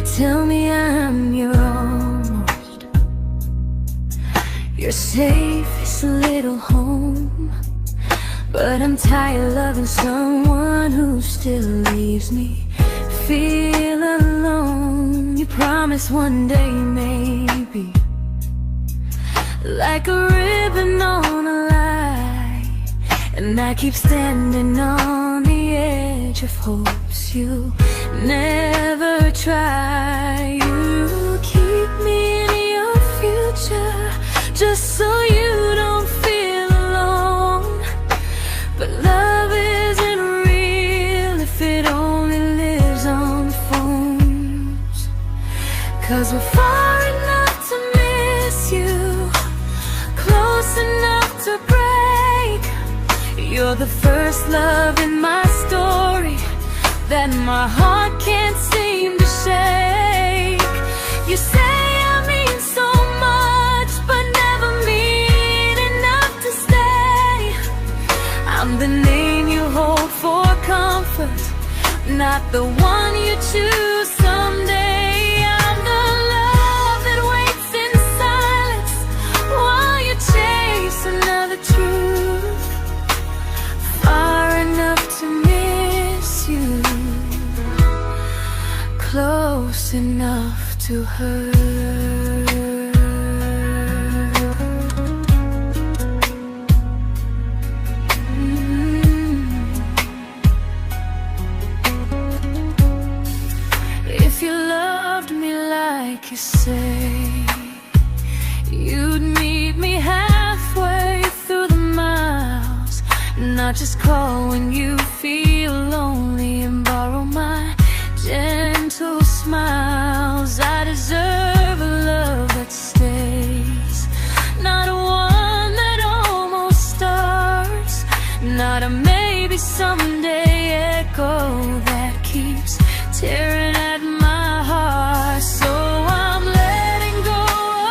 tell me I'm your almost, your safest little home. But I'm tired loving someone who still leaves me feel alone. You promise one day maybe, like a ribbon on a line, and I keep standing on the edge of hopes you never try. You keep me in your future just so you don't feel alone. But love isn't real if it only lives on phones. 'Cause we're far enough to miss you, close enough to break. You're the first love in my story that my heart can't seem to shake. You say I mean so much, but never mean enough to stay. I'm the name you hold for comfort, not the one you choose someday. I'm the love that waits in silence while you chase another truth. Far enough to miss you, close enough to hurt. If you loved me like you say, you'd meet me halfway through the miles, not just call when you feel lonely and borrow my gentle smiles. I deserve a love that stays, not a one that almost starts, not a maybe someday echo that keeps tearing at my heart. So I'm letting go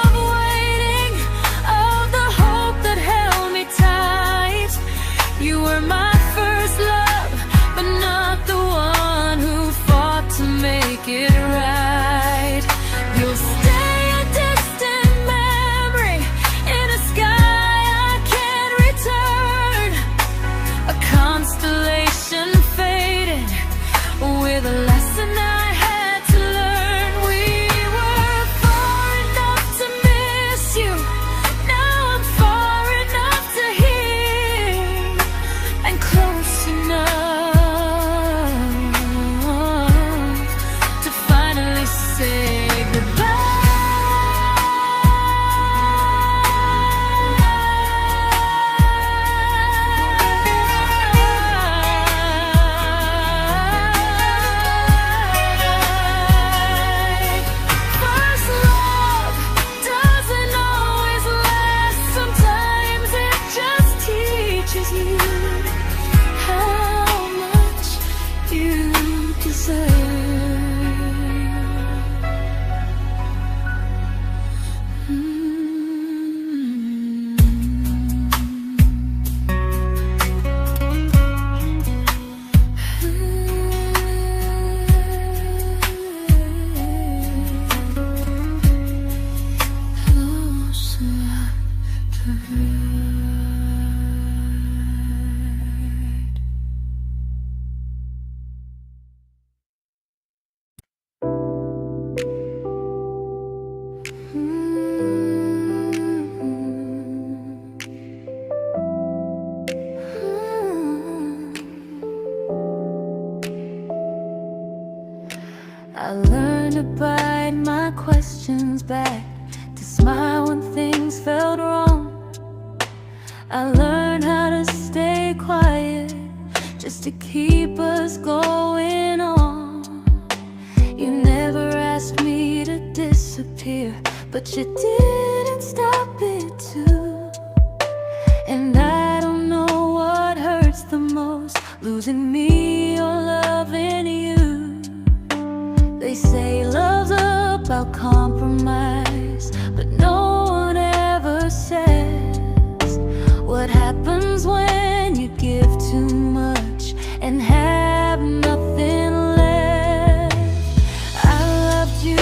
of waiting, of the hope that held me tight. You were my first love, but not the one who fought to make it right. You'll stay a distant memory in a sky I can't return, a constellation faded with a lesson I had to learn. We were far enough to miss you, now I'm far enough to hear, and close enough to finally say goodbye. First love doesn't always last, sometimes it just teaches you how much you deserve. Close enough to hurt. I learned to bite my questions back, to smile when things felt wrong. I learned how to stay quiet just to keep us going on. You never asked me to disappear, but you didn't stop it too. And I don't know what hurts the most, losing me or loving you. They say love's about compromise, but no one ever says what happens when you give too much and have nothing left. I loved you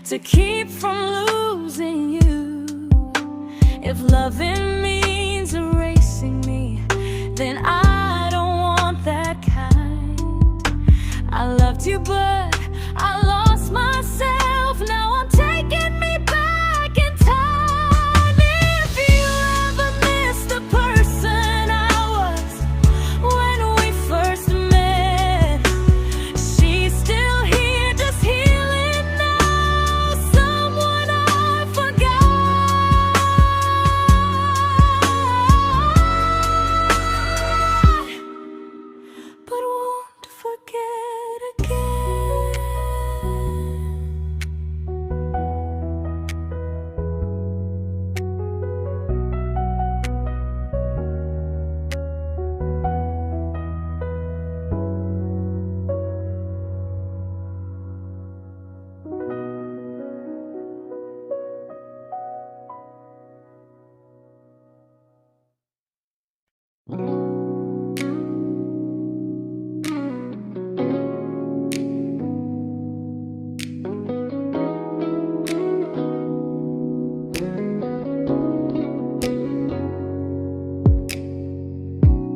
to keep from losing you. If loving means erasing me, then I don't want that kind. I loved you, but I lost myself. Now I'm taking me back in time. If you ever miss the person I was when we first met, she's still here, just healing now. Someone I forgot, but won't forget again.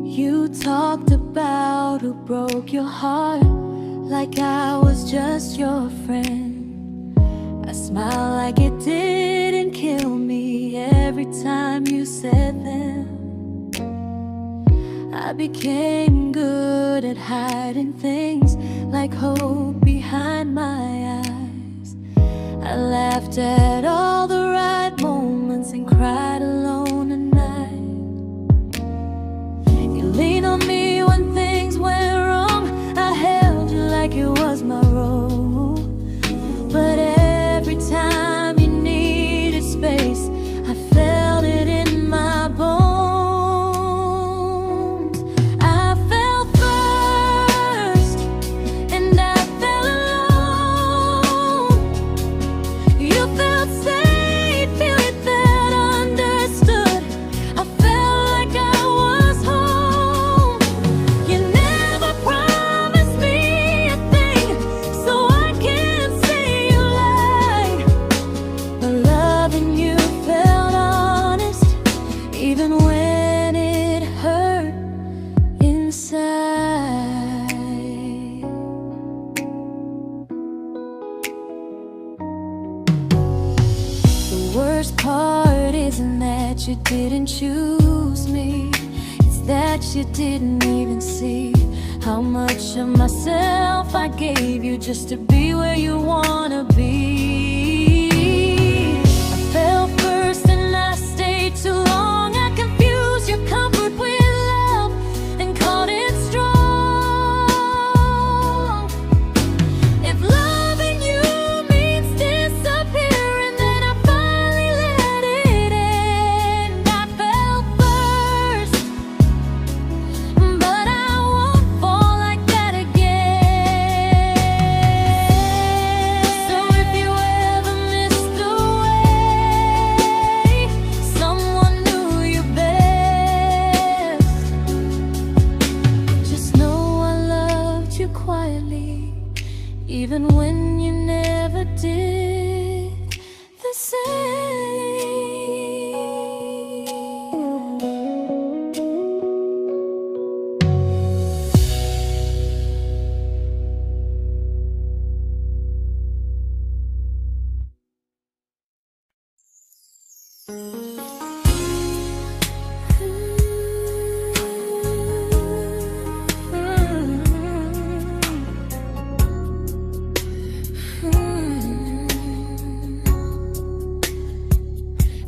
You talked about who broke your heart, like I was just your friend. I smiled like it didn't kill me every time you said them. I became good at hiding things like hope behind my eyes. I laughed at all the right moments and cried alone at night. You leaned on me when things went wrong. I held you like it was my role. But every time you needed space, I felt it in my bones. I fell first, and I fell alone. You felt safe, you felt understood. I felt like I was home. You never promised me a thing, so I can't say you lied. But loving you felt honest, even when it hurt inside. The worst part isn't that you didn't choose me, it's that you didn't even see how much of myself I gave you just to be where you wanna be. I fell first and I stayed too long. I confused your comfort with love and called it strong. If loving you means disappearing, then I finally let it end. I fell first, but I won't fall like that again. So if you ever missed the way someone knew you best, just know I loved you quietly, even when you never did the same.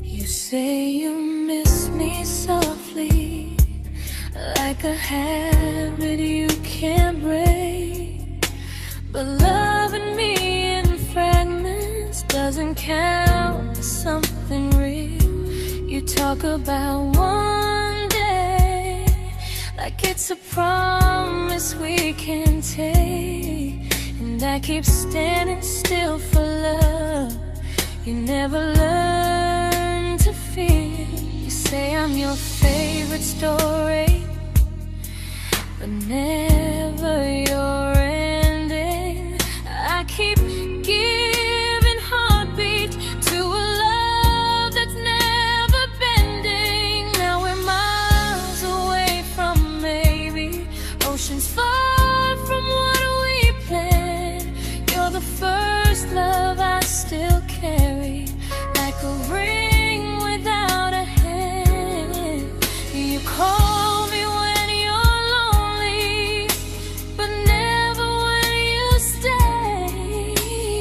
You say you miss me softly, like a habit you can't break. But loving me in fragments doesn't count as something real. You talk about one day like it's a promise we can take, and I keep standing still for love. You never learn to feel. You say I'm your favorite story, but never your ending. I keep giving heart a ring without a hand. You call me when you're lonely, but never when you stay.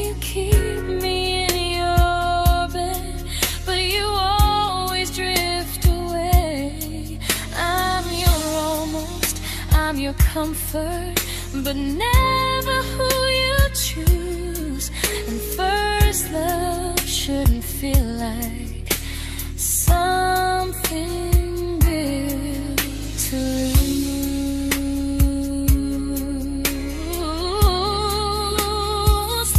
You keep me in your bed, but you always drift away. I'm your almost, I'm your comfort, but never who you choose. And first love shouldn't feel like something built to lose.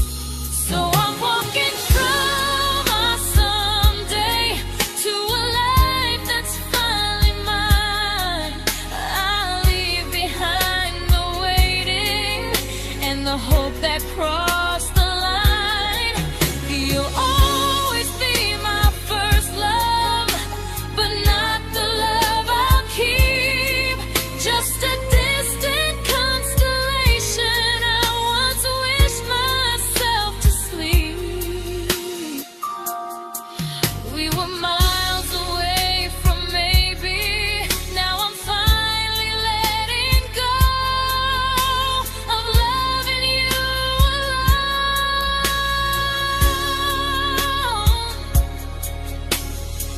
So I'm walking through my someday to a life that's finally mine. I'll leave behind the waiting and the hope that crossed the line. You'll always be my first love, but not the love I'll keep. Just a distant constellation I once wished myself to sleep. We were miles away from maybe. Now I'm finally letting go of loving you alone.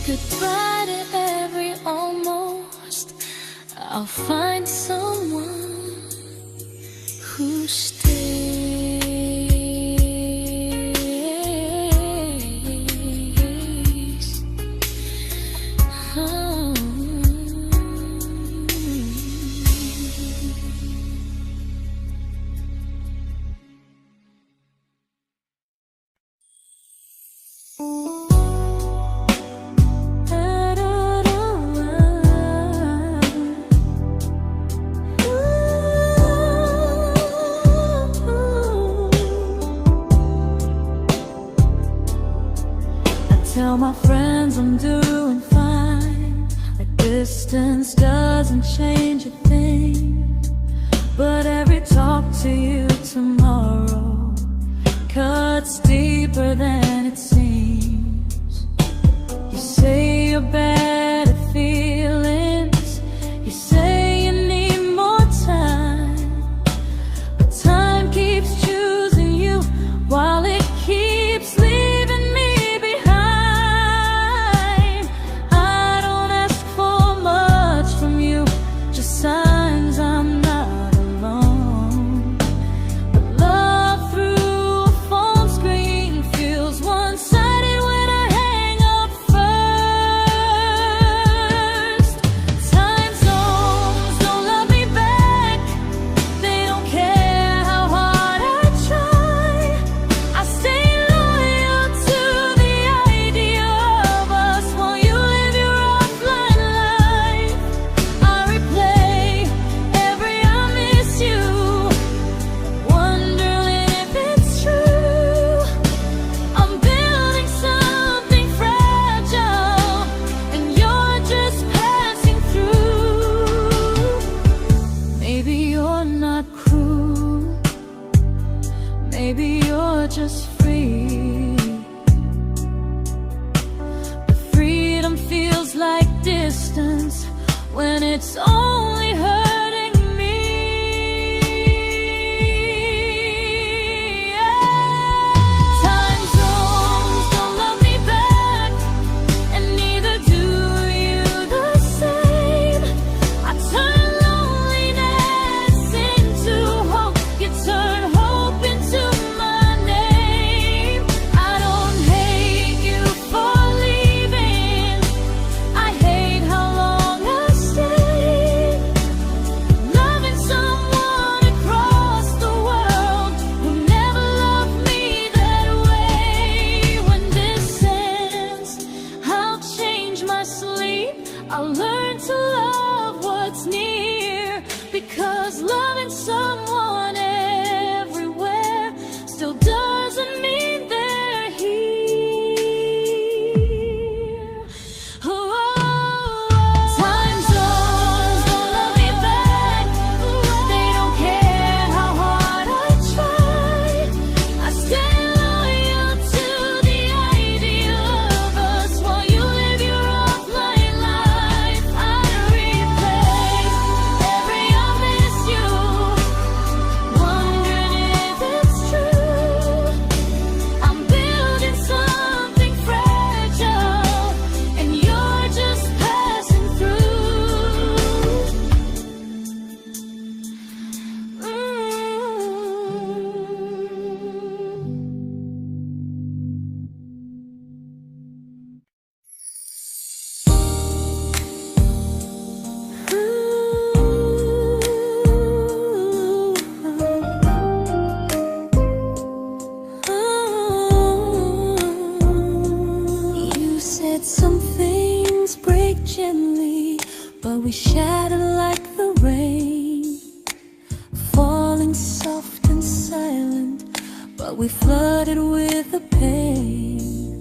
Goodbye to every almost. I'll find someone who stays. Oh. Tell my friends I'm doing fine, like distance doesn't change a thing. But every talk to you tomorrow cuts deeper than it seems. You say you're bad at feelings, you say you need more time, but time keeps choosing you while it keeps leaving me behind. I don't ask for much from you, just signs I'm not alone. But love through a phone screen feels one-sided when I hang up first. Time zones don't love me back, they don't care how hard I try. I stay loyal to the idea of us while you live your offline life. I replay every I miss you, wondering if it's true. I'm building something fragile, and you're just passing through. Maybe you're not cruel, maybe you're just free. But freedom feels like distance when it's only hurting me. Time zones don't love me back, and neither do you the same. I turn loneliness into hope, you turn hope into my name. I don't hate you for leaving, I hate how long I stayed. we shattered like the rain, falling soft and silent, but we flooded with the pain.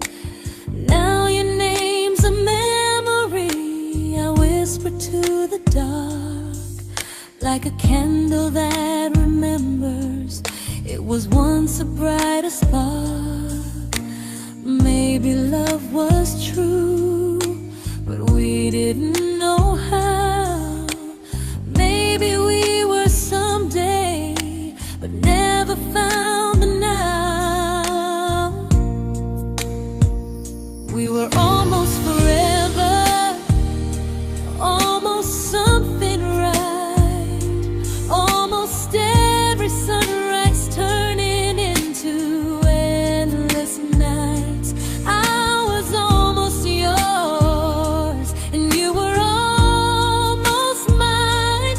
Now your name's a memory I whisper to the dark, like a candle that remembers it was once a brighter spark. Maybe love was true, but we didn't know how. Maybe we were someday, but never found the now. We were almost forever, almost something right, almost every sunrise turning into endless nights. I was almost yours, and you were almost mine,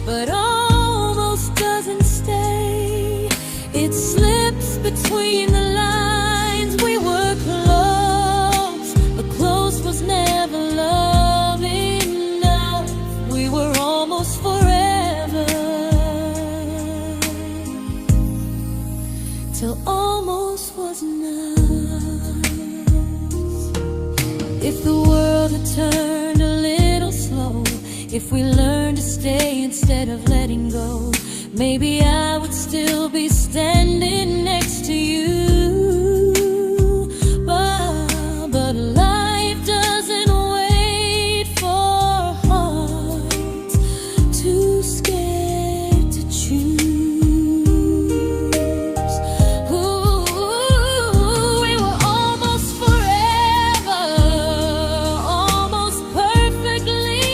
but almost doesn't stay. It slips between the lines. We were close, but close was never love enough. We were almost forever, till almost was enough. If the world had turned a little slow, if we learned to stay instead of letting go, maybe I would still be standing next to you. But life doesn't wait for hearts too scared to choose. Ooh, we were almost forever, almost perfectly,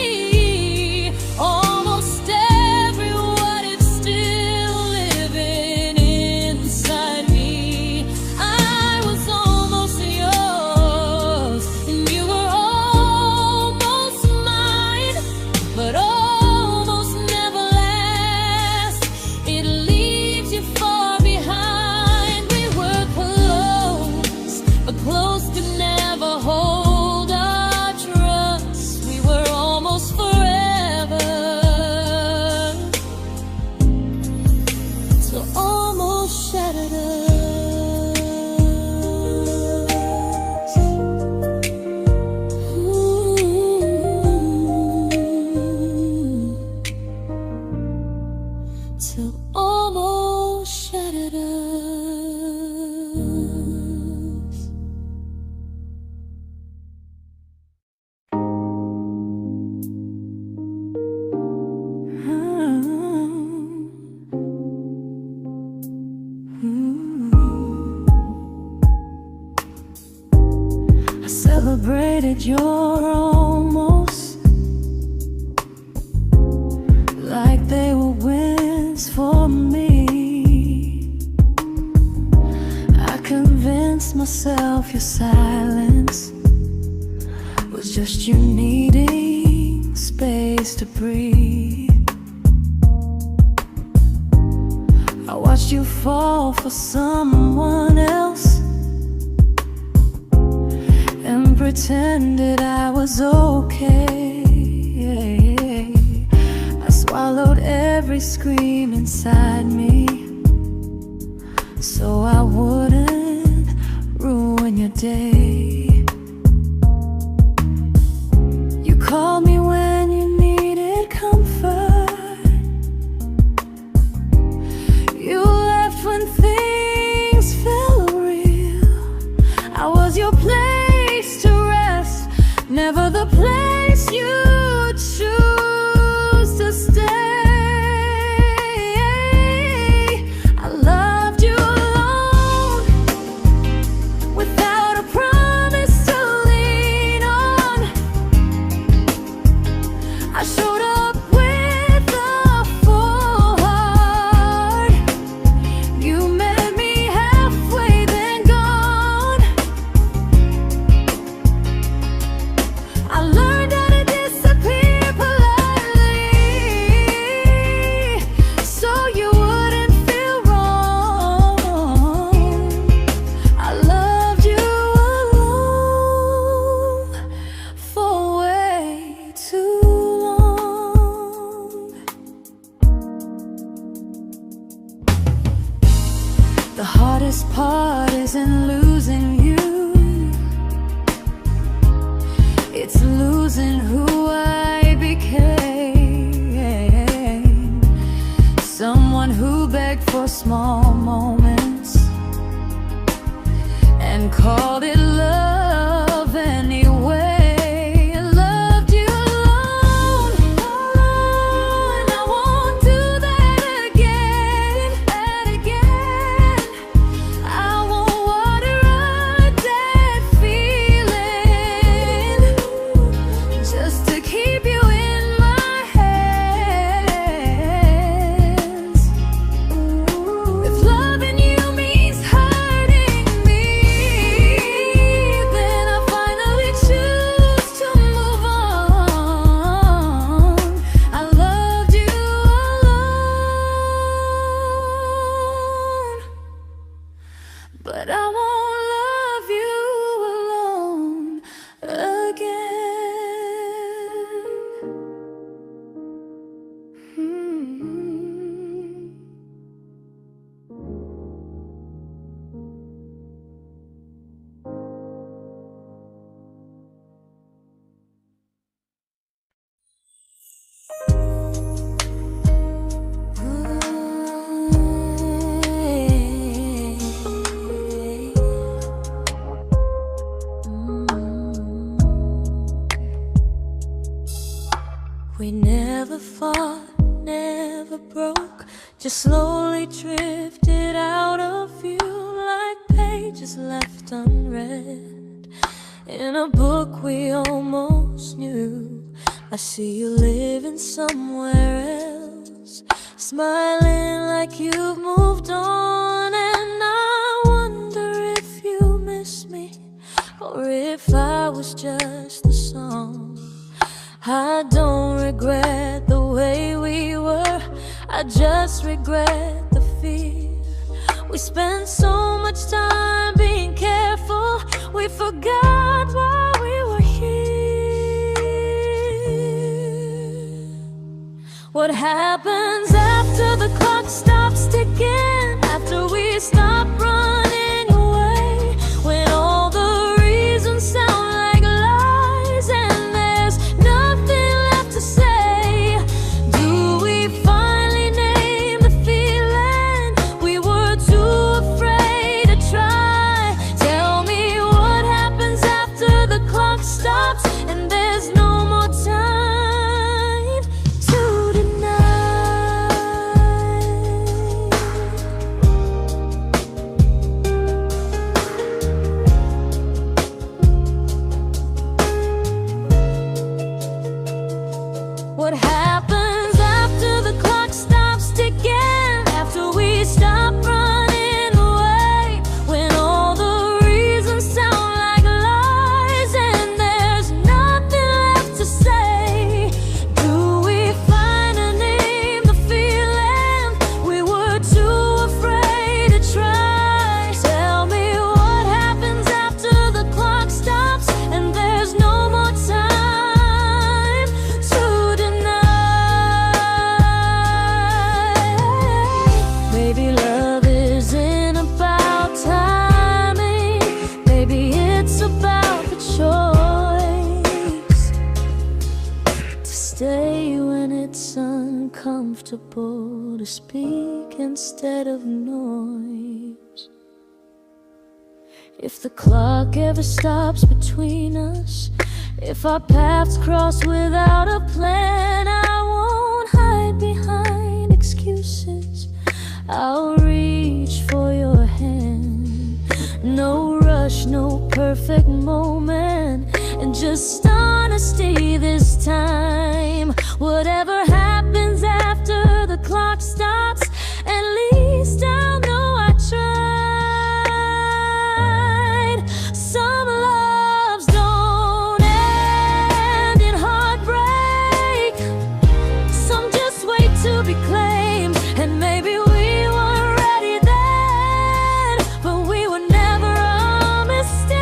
almost every what if still living inside me. I was almost yours, and you were almost mine, but almost never lasts. It leaves you far behind. We were close, but close could never hold our trust. We were almost forever, till almost shattered us. Ooh. Till almost shattered us. I celebrated your almost like they were wins for me. I convinced myself your silence was just you needing space to breathe. I watched you fall for someone else and pretended I was okay. I swallowed every scream inside me so I wouldn't ruin your day. You called me when you needed comfort. You left when things felt real. I was your place to rest, never the place you choose to stay. I loved you alone, without a promise to lean on. I showed up with a full heart. You met me halfway, then gone. I learned heart isn't losing you, it's losing who I became. Someone who begged for small moments and called it love anyway. Loved you alone, alone. I won't do that again, I won't water a dead feeling just to keep you in my hands. If loving you means hurting me, then I finally choose to move on. I loved you alone, but I won't love you alone again. We never fought, never broke, just slowly drifted out of view like pages left unread in a book we almost knew. I see you living somewhere else, smiling like you've moved on, and I wonder if you miss me or if I was just the song. I don't regret the way we were, I just regret the fear. We spent so much time being careful, we forgot why we were here. What happens after the clock stops ticking, after we stop running away, when all the reasons sound like lies and there's nothing left to say? Do we finally name the feeling we were too afraid to try? Tell me what happens after the clock stops and there's no more time to deny. What happens after the clock stops ticking, after we stop running away, when all the reasons sound like lies and there's nothing left to say? Do we finally name the feeling we were too afraid to try? Tell me what happens after the clock stops and there's no more time to deny. Maybe love isn't about timing, maybe it's about the choice to stay when it's uncomfortable, to speak instead of noise. If the clock ever stops between us, if our paths cross without a plan, I won't hide behind excuses, I'll reach for your hand. No rush, no perfect moment, and just honesty this time. Whatever happens after the clock stops, at least I'll know I tried. Some loves don't end in heartbreak, some just wait to be claimed, and maybe we weren't ready then, but we were never a mistake.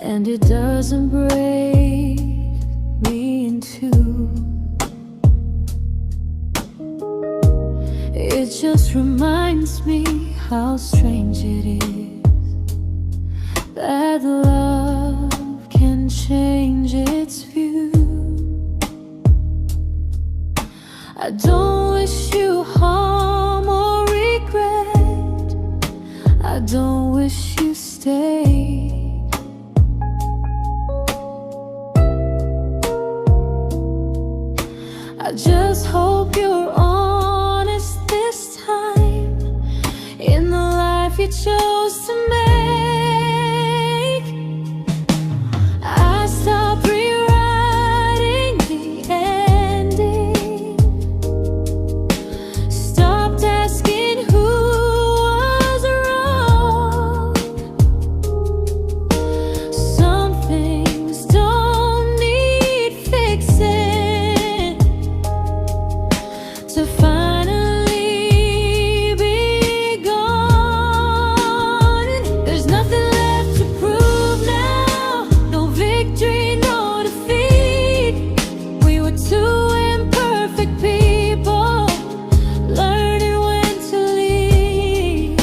and it doesn't break me in two. It just reminds me how strange it is that love can change its view. I don't wish you harm or regret. I don't wish you stayed. I just hope you're honest this time in the life you chose to make. I stopped rewriting the ending, stopped asking who was wrong. Some things don't need fixing to finally be gone. There's nothing left to prove now, no victory, no defeat. We were two imperfect people, learning when to leave.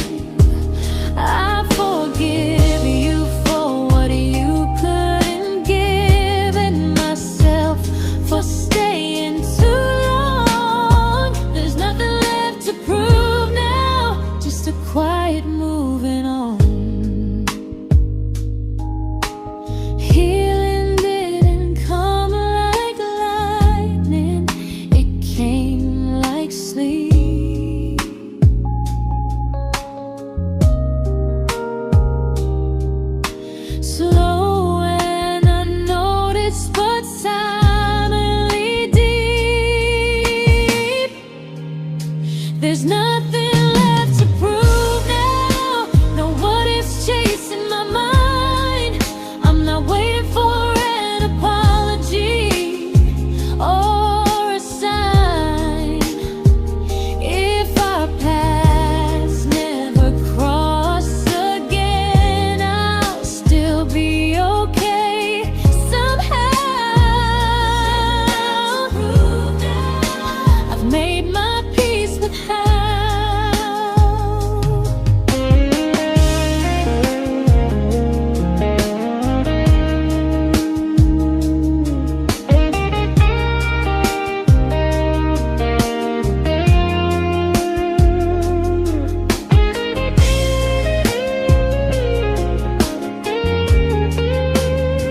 I forgive you for what you couldn't give, and myself for staying too long. There's nothing left to prove now, just a quiet moving on. Healing didn't come like lightning, it came like sleep. Slow and unnoticed, but silently deep. There's nothing left to prove now, no what ifs chasing my mind. I'm not waiting for an apology or a sign. If our paths never cross again, I'll still be okay somehow. I've made my peace with how.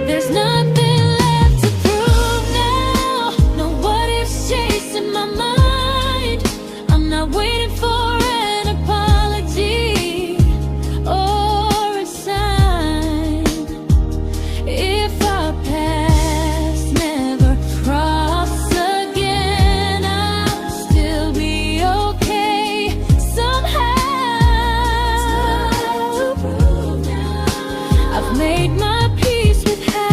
There's nothing left to prove now, no what ifs chasing my mind. I'm not waiting for an apology or a sign. If our paths never cross again, I'll still be okay somehow. I've made my peace with how.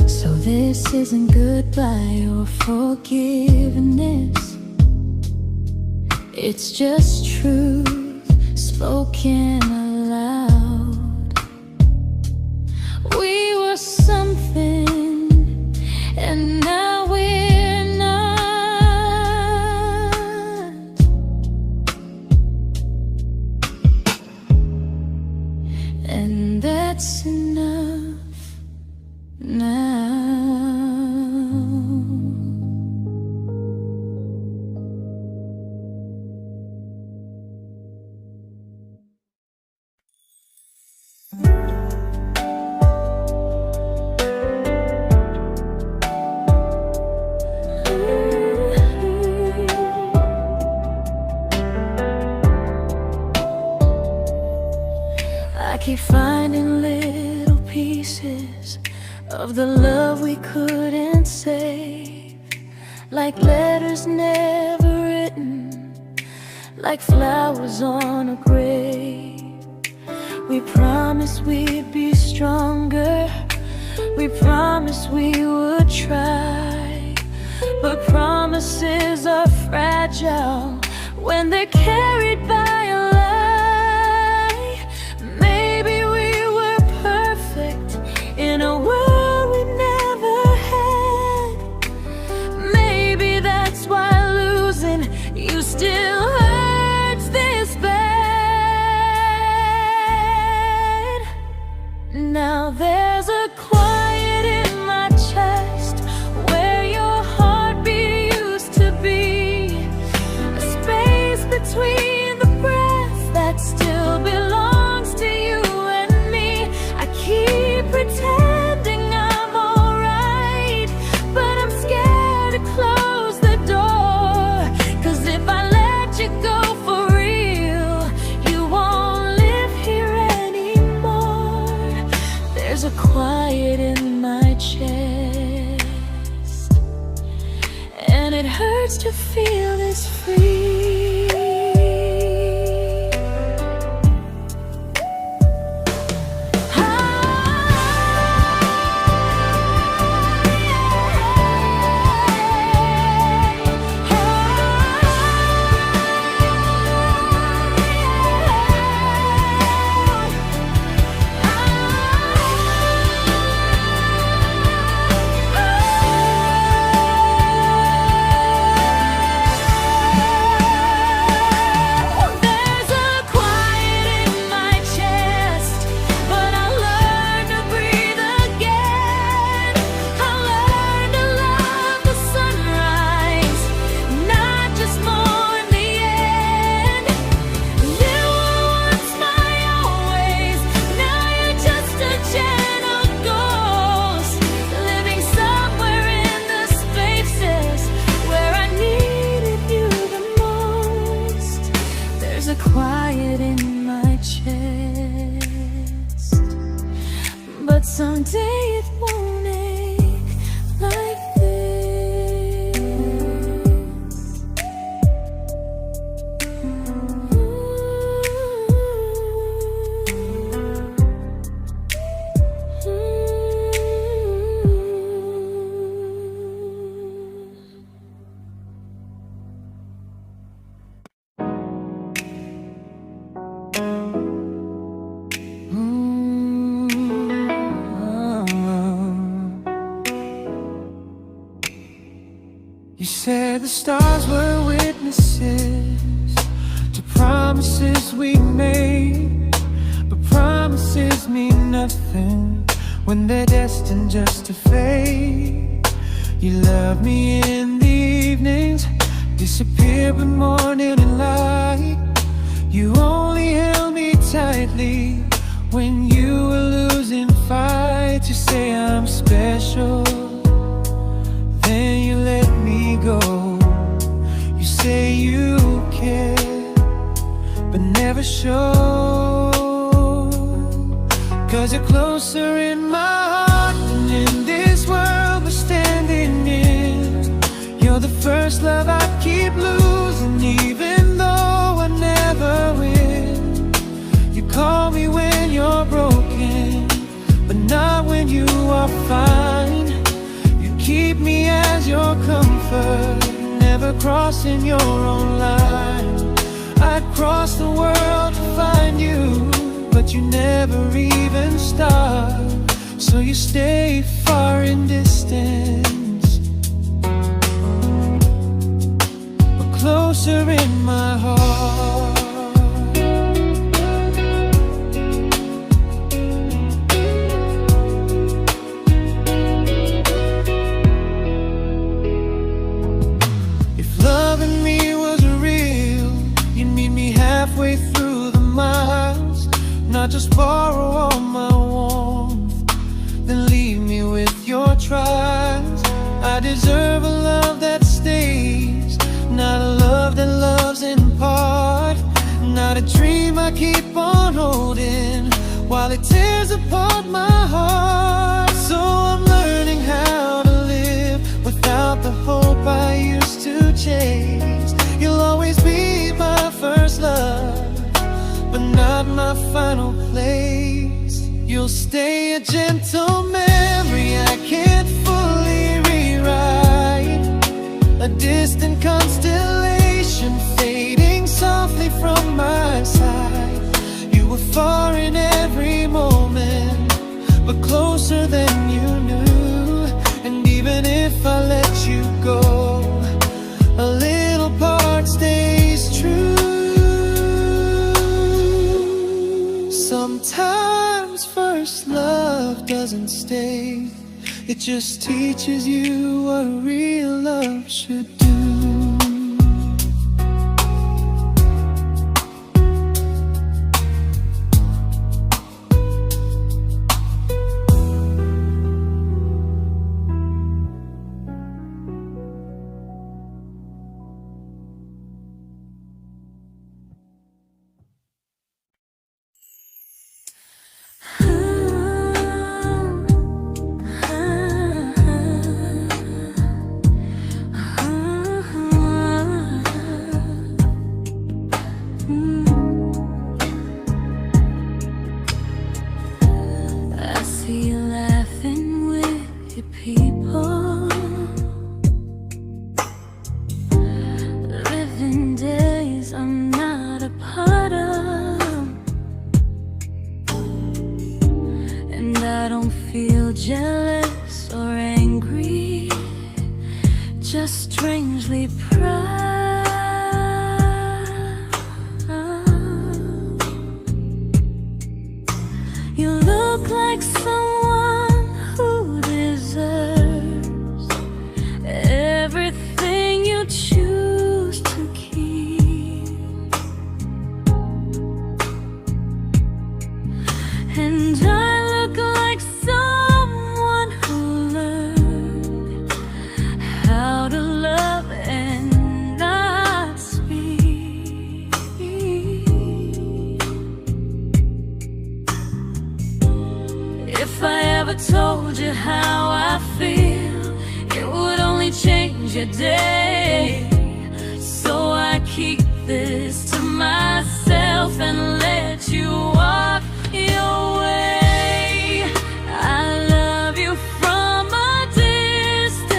So this isn't goodbye or forgiveness, it's just truth spoken aloud. We were something, and now we're not. And that's enough now. I keep finding little pieces of the love we couldn't save, like letters never written, like flowers on a grave. We promised we'd be stronger, We promised we would try, but promises are fragile when they're carried by a lie. Maybe we were perfect in a world we never had. Maybe that's why losing you still hurts this bad. Now there's a quiet in my chest where your heartbeat used to be, a space between the breaths that still belongs to you and me. I keep pretending I'm alright, but I'm scared to close the door, 'cause if I let you go for real, you won't live here anymore. There's a quiet in my chest, and it hurts to feel this free. Quiet in my chest, but someday it won't ache like this. You said the stars were witnesses to promises we made, but promises mean nothing when they're destined just to fade. You love me in the evenings, disappear when morning and light. You only held me tightly when you were losing fights. You say I'm special, then you let me go. You say you care, but never show, 'cause you're closer in my heart than in this world we're standing in. You're the first love I keep losing, even though I never win. You call me when you're broken, but not when you are fine. Keep me as your comfort, never crossing your own line. I'd cross the world to find you, but you never even start. So you stay far in distance, but closer in my heart. Halfway through the miles, not just borrow all my warmth, then leave me with your trials. I deserve a love that stays, not a love that loves in part, not a dream I keep on holding while it tears apart my heart. So I'm learning how to live without the hope I used to chase. You'll always be my first love, but not my final place. You'll stay a gentle memory mistake. It just teaches you what real love should do. Jealous or angry, just strangely proud. You look like someone who deserves everything you choose to keep. And I look like someone who learned how to love and not speak. If I ever told you how I feel, it would only change your day. So I keep this to myself and let you walk your way. I love you from a distance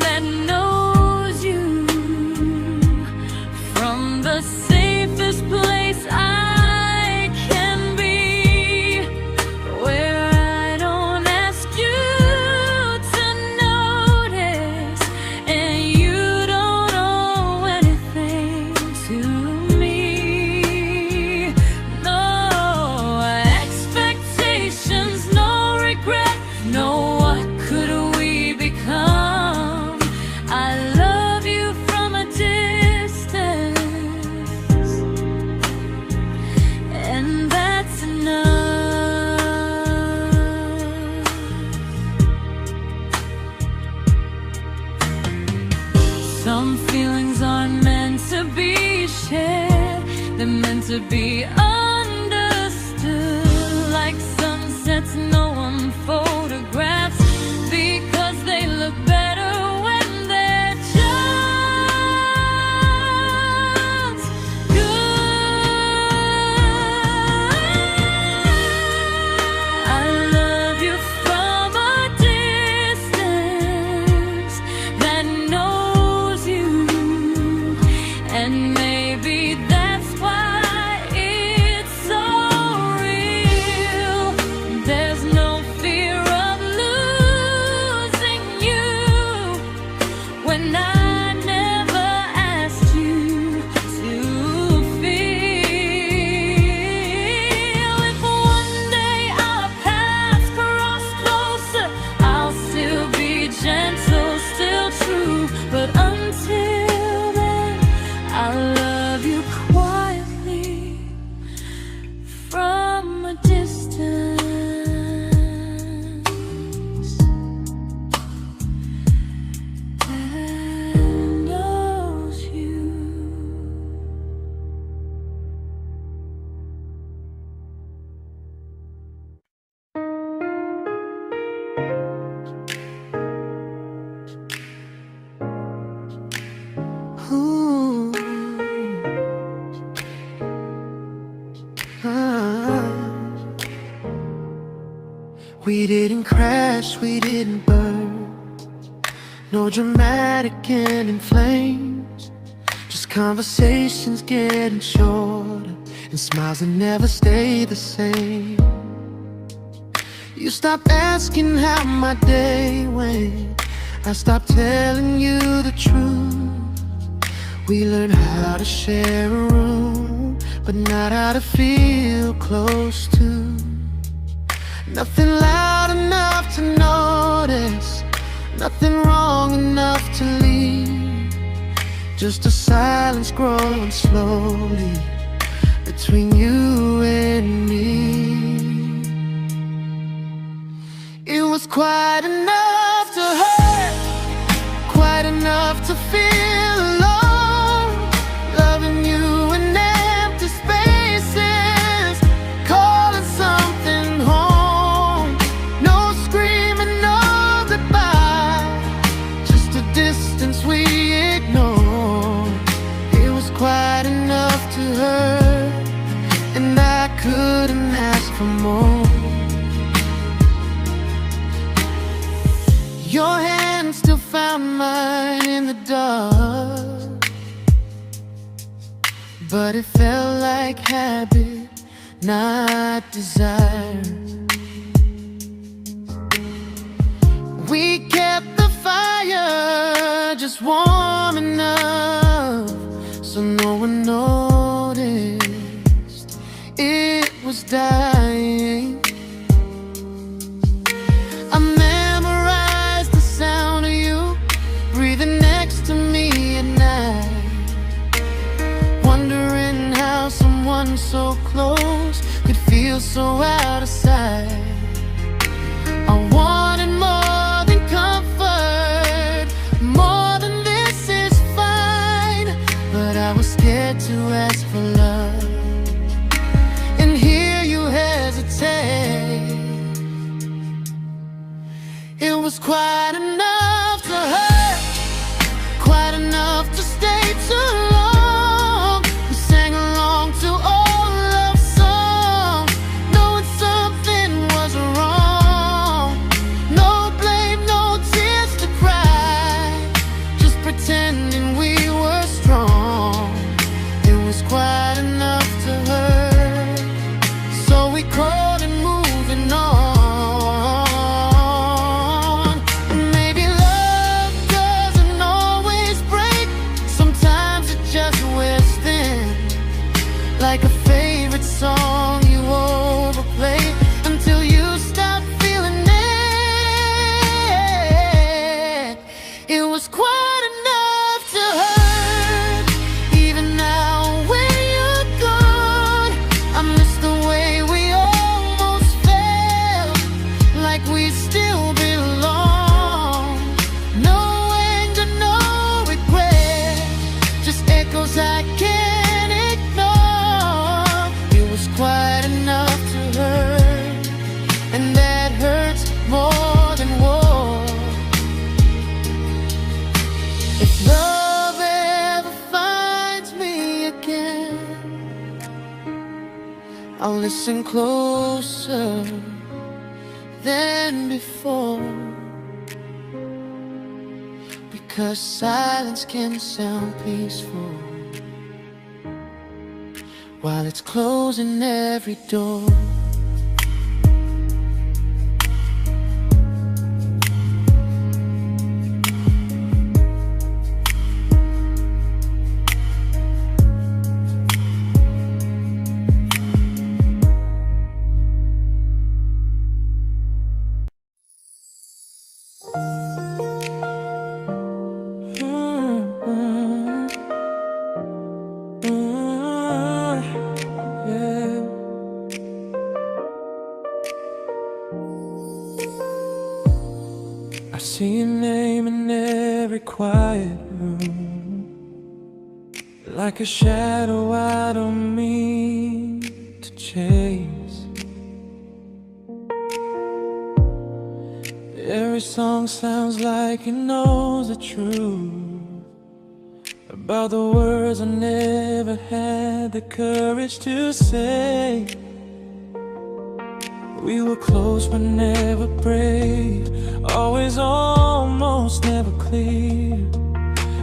that knows you, from the safest place I can be, where I don't ask you to notice and you don't owe anything to me. No expectations, no regret, no what could we become. I love you from a distance, and that's enough. Some feelings aren't meant to be shared, they're meant to be understood. Like sunsets no one photographs, because they look better when they're just good. I love you from a distance that knows you, and maybe that's why it's so real. There's no fear of losing you when I never asked you to feel. If one day our paths cross closer, I'll still be gentle, still true. But until then, I love you quietly from a distance that knows you. Ooh. Ah. We didn't crash, we didn't burn. No dramatic end in flames, just conversations getting shorter and smiles that never stay the same. You stopped asking how my day went, I stopped telling you the truth. We learned how to share a room, but not how to feel close to. Nothing loud enough to notice, nothing wrong enough to leave. Just a silence growing slowly between you and me. It was quite enough to hurt, quite enough to feel alone. Loving you in empty spaces, calling something home. No screaming, no goodbye, just a distance we ignored. It was quite enough to hurt, and I couldn't ask for more. Your hand still found mine in the dark, but it felt like habit, not desire. We kept the fire just warm enough so no one noticed it was dying. I memorized the sound of you breathing next to me at night, wondering how someone so close could feel so out of sight. I wanted more than comfort, more than this is fine, but I was scared to ask for love, and here you hesitate. It was quite enough to hurt, quite enough to stay too long. We sang along to old love songs, knowing something was wrong. No blame, no tears to cry, just pretending we were strong. It was quite enough to hurt, so we crawled and moving on. Like a favorite song you overplay until you stop feeling it. It was quite enough to hurt. Even now when you're gone, I miss the way we almost felt, like we still belong. No anger, no regret, just echoes I can't ignore. Quite enough to hurt, and that hurts more than war. If love ever finds me again, I'll listen closer than before, because silence can sound peaceful while it's closing every door. I see your name in every quiet room, like a shadow I don't mean to chase. Every song sounds like it knows the truth about the words I never had the courage to say. We were close but never brave, always almost never clear.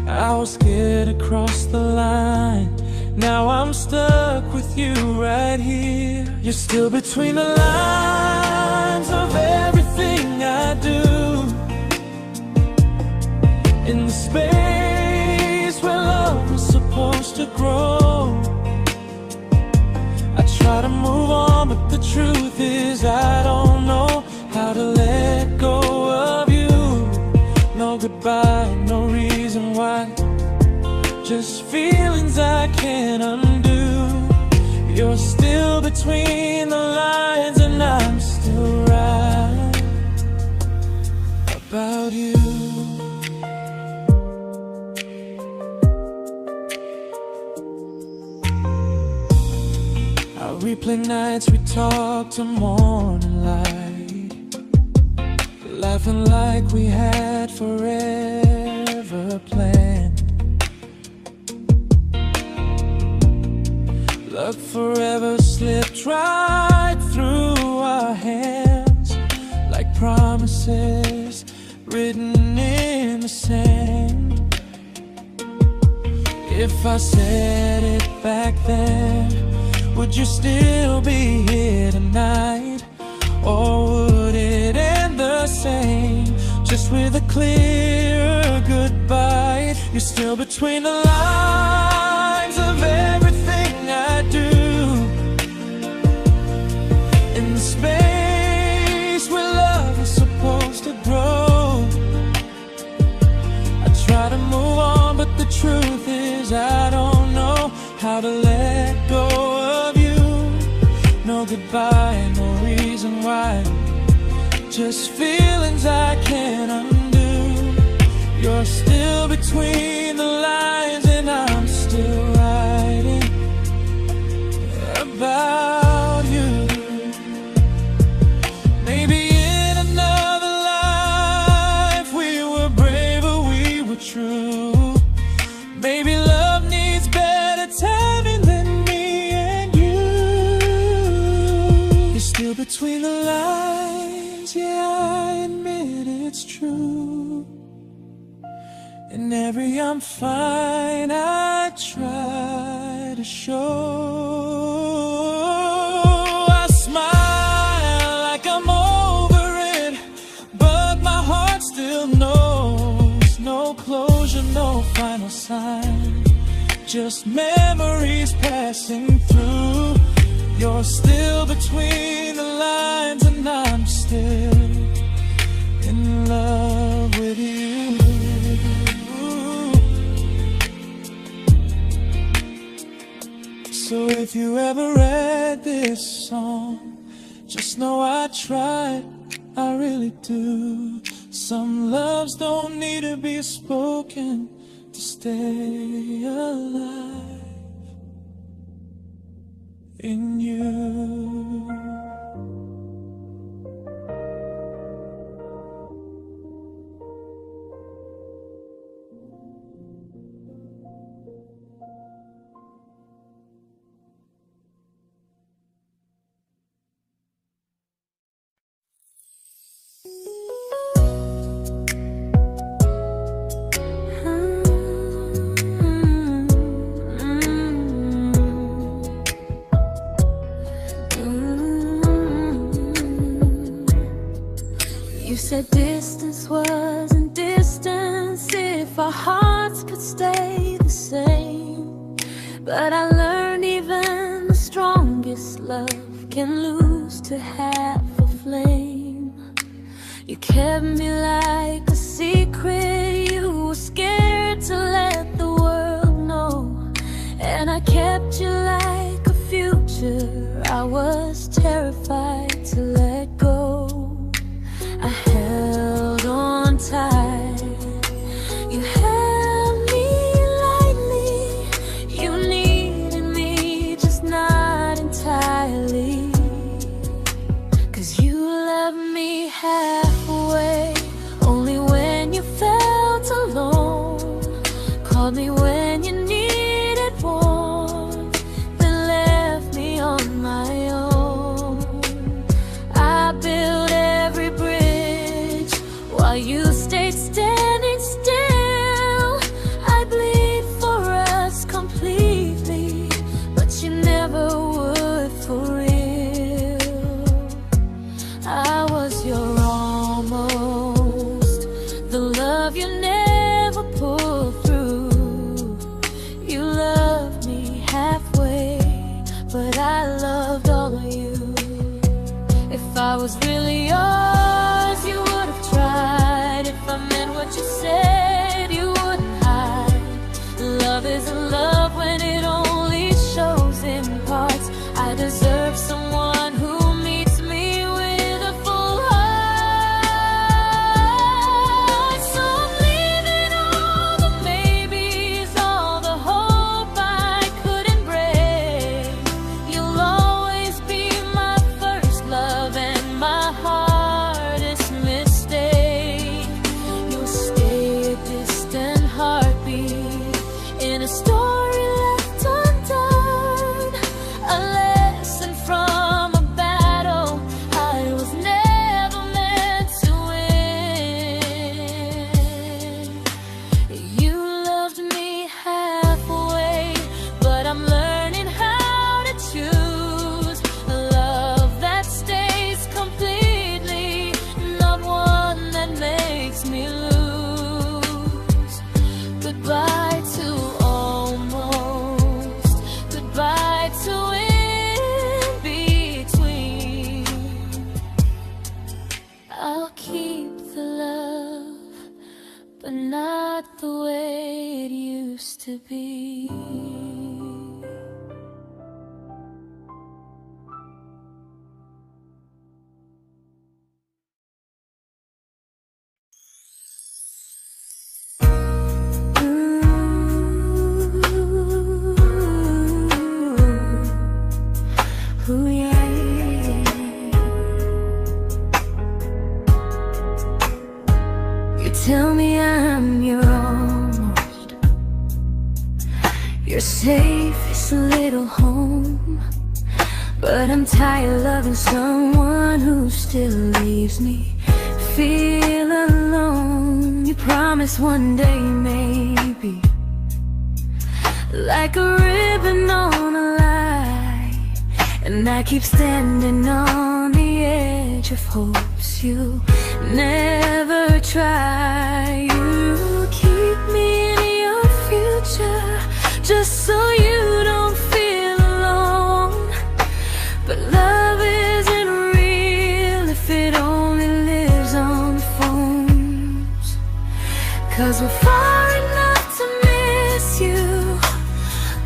I was scared to cross the line, now I'm stuck with you right here. You're still between the lines of everything I do, in the space where love was supposed to grow. I try to move on, but the truth is I don't know about you. I replay nights we talk to morning light, laughing like we had forever planned. Luck forever slipped right through our hands, like promises written in the sand. If I said it back then, would you still be here tonight? Or would it end the same, just with a clear goodbye? You're still between the lines of everything I do, in the space where love is supposed to grow. I try to move on, but the truth is I don't know how to let go of you. No goodbye, no reason why, just feelings I can't undo. You're still between the lines and I'm still writing about you. Maybe in another life we were braver, we were true. Maybe love needs better timing than me and you. You're still between the lines, yeah, I admit it's true. In every I'm fine I try to show. I smile like I'm over it, but my heart still knows. No closure, no final sign, just memories passing through. You're still between the lines and I'm still in love with you. So if you ever read this song, just know I tried, I really do. Some loves don't need to be spoken to stay alive in you. You said distance wasn't distance if our hearts could stay the same. But I learned even the strongest love can lose to half a flame. You kept me like a secret you were scared to let the world know. And I kept you like a future I was terrified to let go. I held on tight, you held me lightly. You needed me, just not entirely. 'Cause you loved me halfway, only when you felt alone. Called me when you needed warmth, then left me on my own. I built every bridge while you stayed standing still. I bleed for us completely, but you never would for real. I was your almost, the love you never pulled through. You loved me halfway, but I loved all of you. If I was really yours, you would have tried. If I meant what you said, you wouldn't hide. Love isn't love when it only shows in parts. I deserve someone who meets me with a full heart. but not the way it used to be. Ooh, yeah, yeah. You tell me I'm your almost, your safest little home, but I'm tired loving someone who still leaves me feel alone. You promise one day maybe, like a ribbon on a line, and I keep standing on the edge of hopes you never try. You keep me in your future just so you don't feel alone. But love isn't real if it only lives on the phones. 'Cause we're far enough to miss you,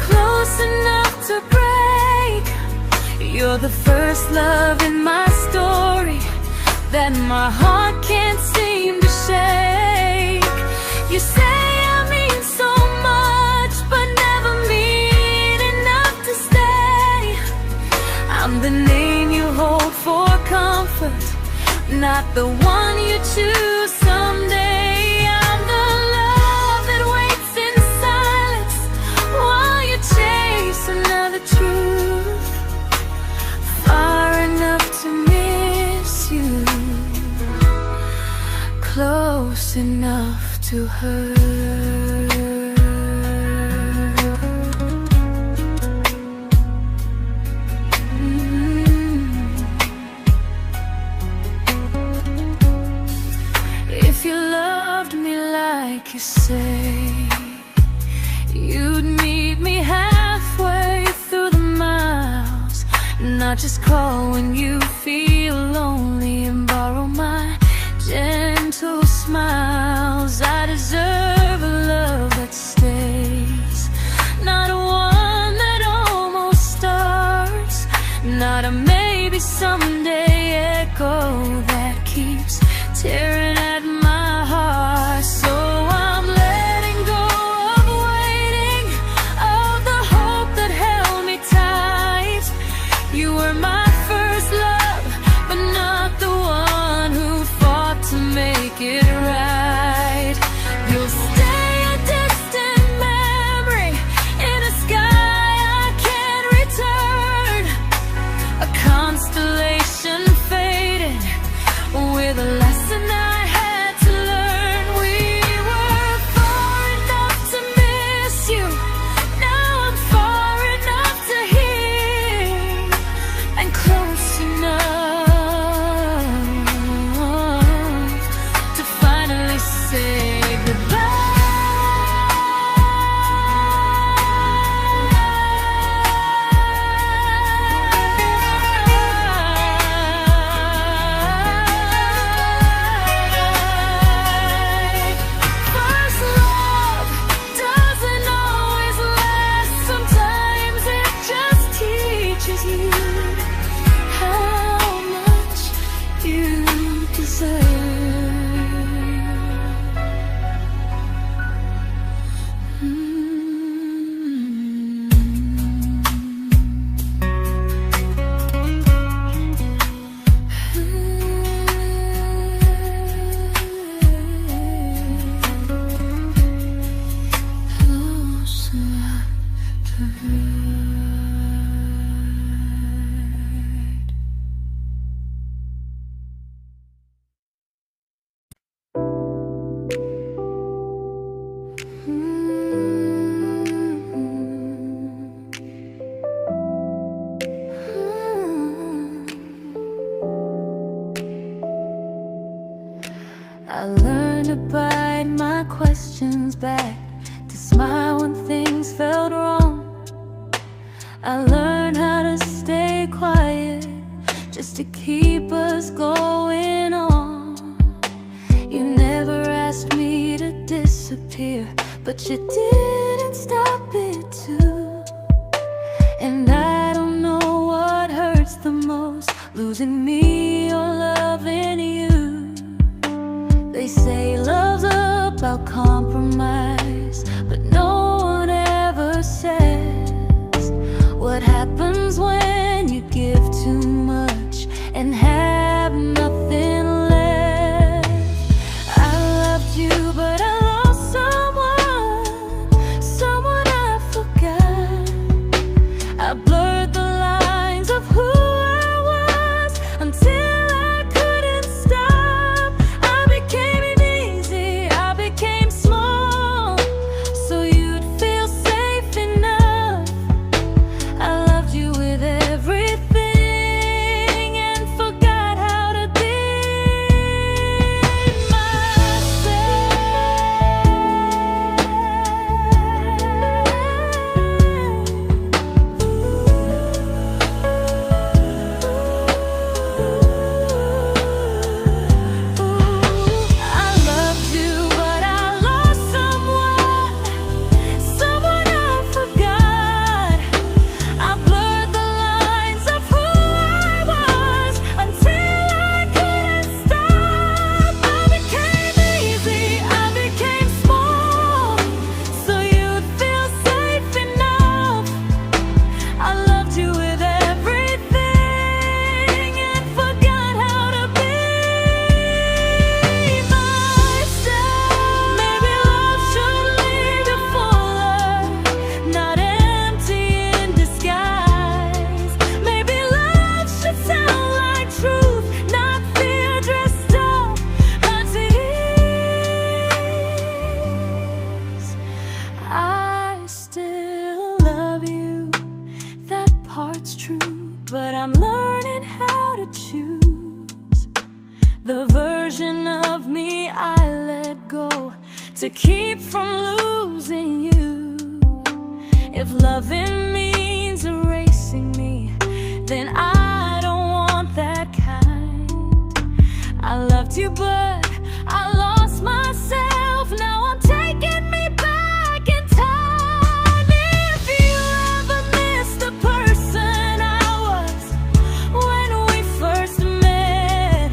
close enough to break. You're the first love in my story that my heart can't seem to shake. You say I mean so much, but never mean enough to stay. I'm the name you hold for comfort, not the one you choose someday. I'm the love that waits in silence while you chase another truth. Far enough to miss you, close enough to hurt. If you loved me like you say, you'd meet me halfway through the miles, not just call when you feel lonely and borrow my gentle smiles. I deserve a love that stays, not a one that almost starts, not a maybe someday echo that keeps tearing at my heart. So I'm letting go of waiting, of the hope that held me tight. You were my first love, but not the one who fought to make it right. You'll stay a distant memory in a sky I can't return, a constellation faded with a lesson I had to learn. We were far enough to miss you, now I'm far enough to hear, and close enough to finally say goodbye. First love doesn't always last, sometimes it just teaches you how much you deserve. Close enough to hurt. I learned to bite my questions back, to smile when things felt wrong. I learned how to stay quiet just to keep us going on. You never asked me to disappear, but you didn't stop it too. And I don't know what hurts the most, losing me or loving you. They say love's about compromise, but no one ever says what happens when you give too much and have nothing left. I loved you, but I lost someone I forgot. I blurred the lines of who I was until I couldn't stop. I became easy, I became small, so you'd feel safe enough. I loved you with everything and forgot how to be but I'm learning how to choose the version of me I let go to keep from losing you. If loving means erasing me, then I don't want that kind. I loved you, but I lost myself. Now I'm taking me back in time. If you ever miss the person I was when we first met,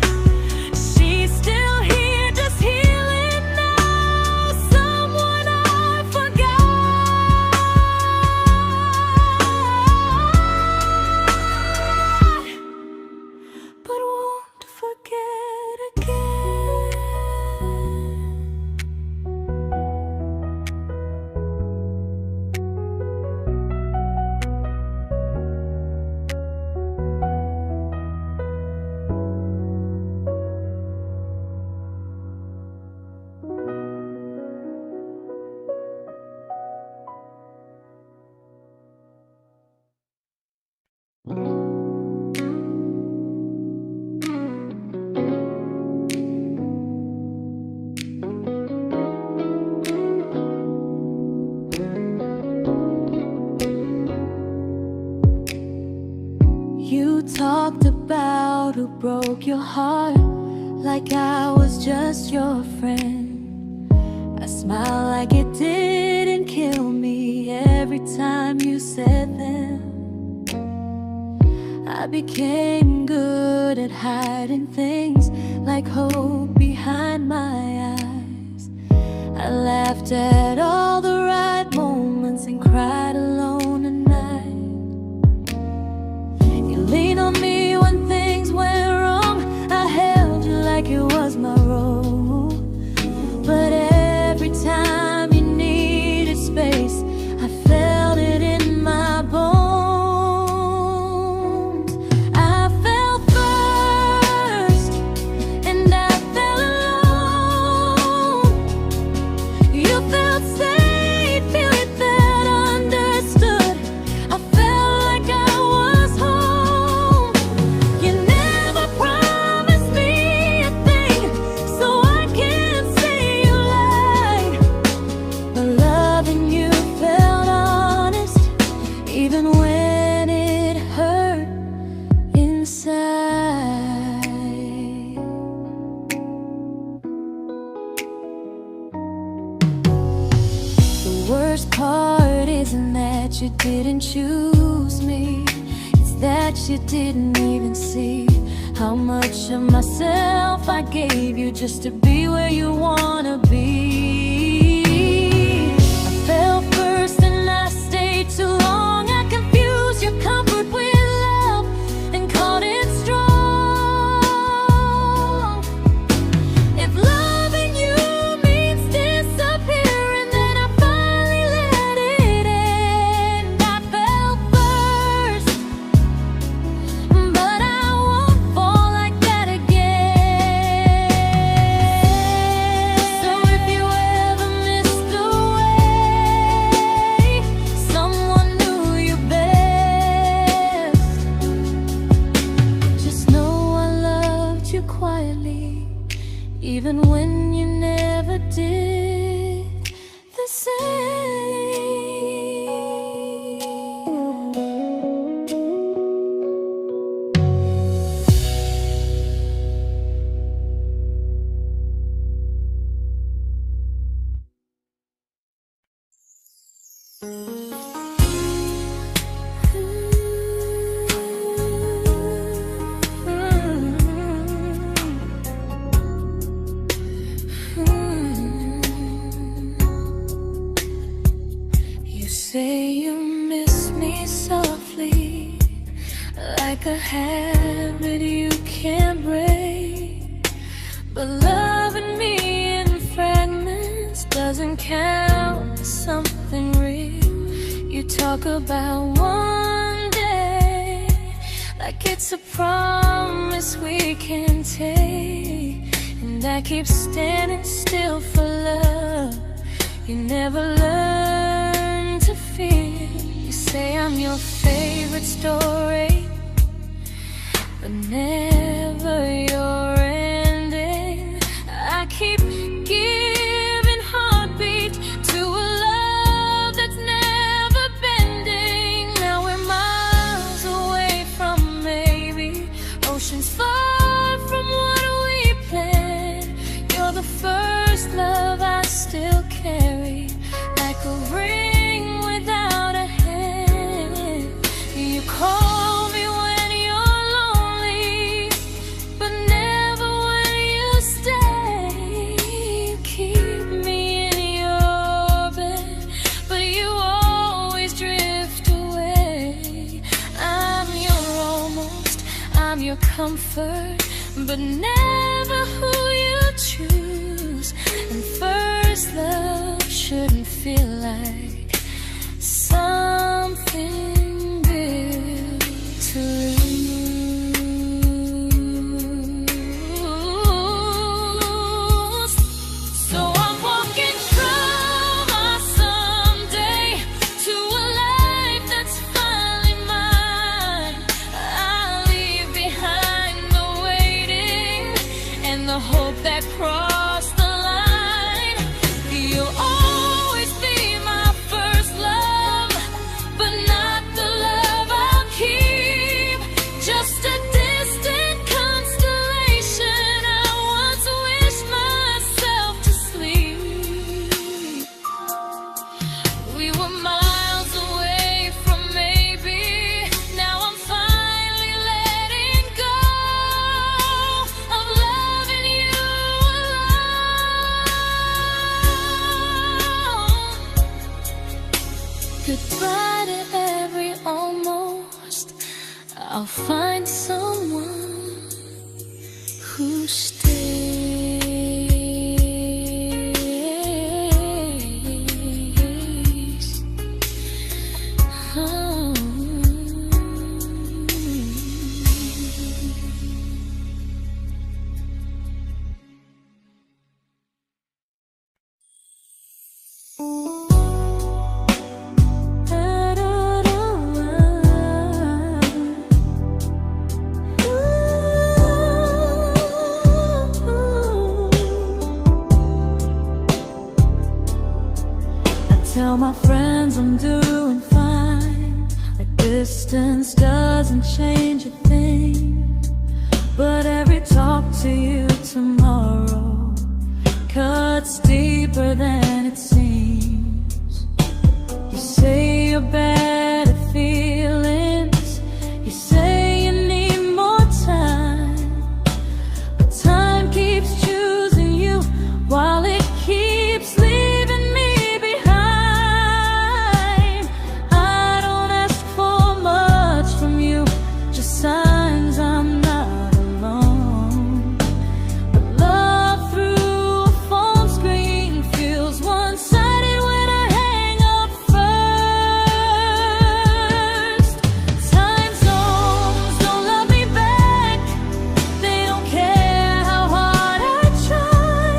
she's still here, just healing now. Someone I forgot, but won't forget again. You talked about who broke your heart, like I was just your friend. I smile like it didn't kill me every time you said them. I became good at hiding things like hope behind my eyes. I laughed at all the right moments and cried alone at night. You leaned on me when things went wrong. I held you like it was my role. But every time you needed space, I felt it in my bones. I fell first, and I fell alone. You felt safe. worst part isn't that you didn't choose me, it's that you didn't even see how much of myself I gave you just to be where you wanna be. I fell first and I stayed too long. I confused your comfort with love and called it strong. If loving you means disappearing, then I finally let it end. I fell first, but I won't fall like that again. So if you ever missed the way someone knew you best, just know I loved you quietly, even when you never did the same. You say you miss me softly, like a habit you can't break. But loving me in fragments doesn't count as something real. You talk about one day like it's a promise we can take, and I keep standing still for love. You never learn to feel. You say I'm your favorite story, but never your ending. I keep giving heartbeat to a love that's never bending. Now we're miles away from maybe oceans far from what we planned. You're the first love I still carry, like a ring without a hand. You call me when you're lonely, but never when you stay. You keep me in your bed, but you always drift away. I'm your almost, I'm your comfort, but never who you choose. And first love shouldn't feel like something built to lose. So I'm walking through my someday to a life that's finally mine. I'll leave behind the waiting and the hope that crossed the line. You'll always be my first love, but not the love I'll keep. Just a distant constellation I once wished myself to sleep. We were miles away from maybe. Now I'm finally letting go of loving you alone. Goodbye to every almost. I'll find someone who stays. Oh. Tell my friends I'm doing fine, like distance doesn't change a thing. But every talk to you tomorrow cuts deeper than it seems. You say you're bad at feelings. You say you need more time, but time keeps choosing you while it keeps leaving me behind. I don't ask for much from you, just signs I'm not alone. But love through a phone screen feels one-sided when I hang up first. Time zones don't love me back. They don't care how hard I try.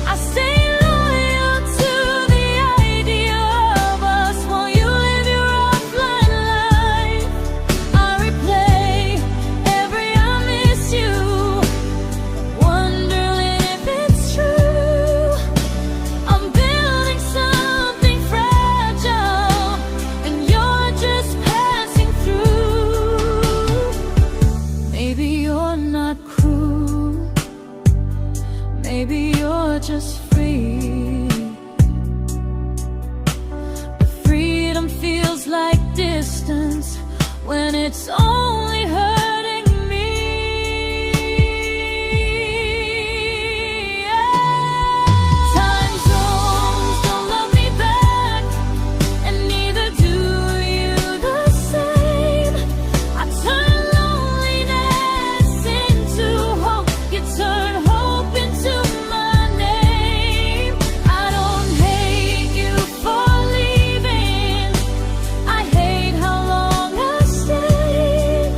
I stay loyal to the idea of us while you live your offline life. I replay every I miss you, wondering if it's true. I'm building something fragile, and you're just passing through. Maybe you're not cruel, maybe you're just free. But freedom feels like distance when it's only hurting me. Time zones don't love me back, and neither do you the same. I turn loneliness into hope. You turn hope into my name. I don't hate you for leaving. I hate how long I stayed.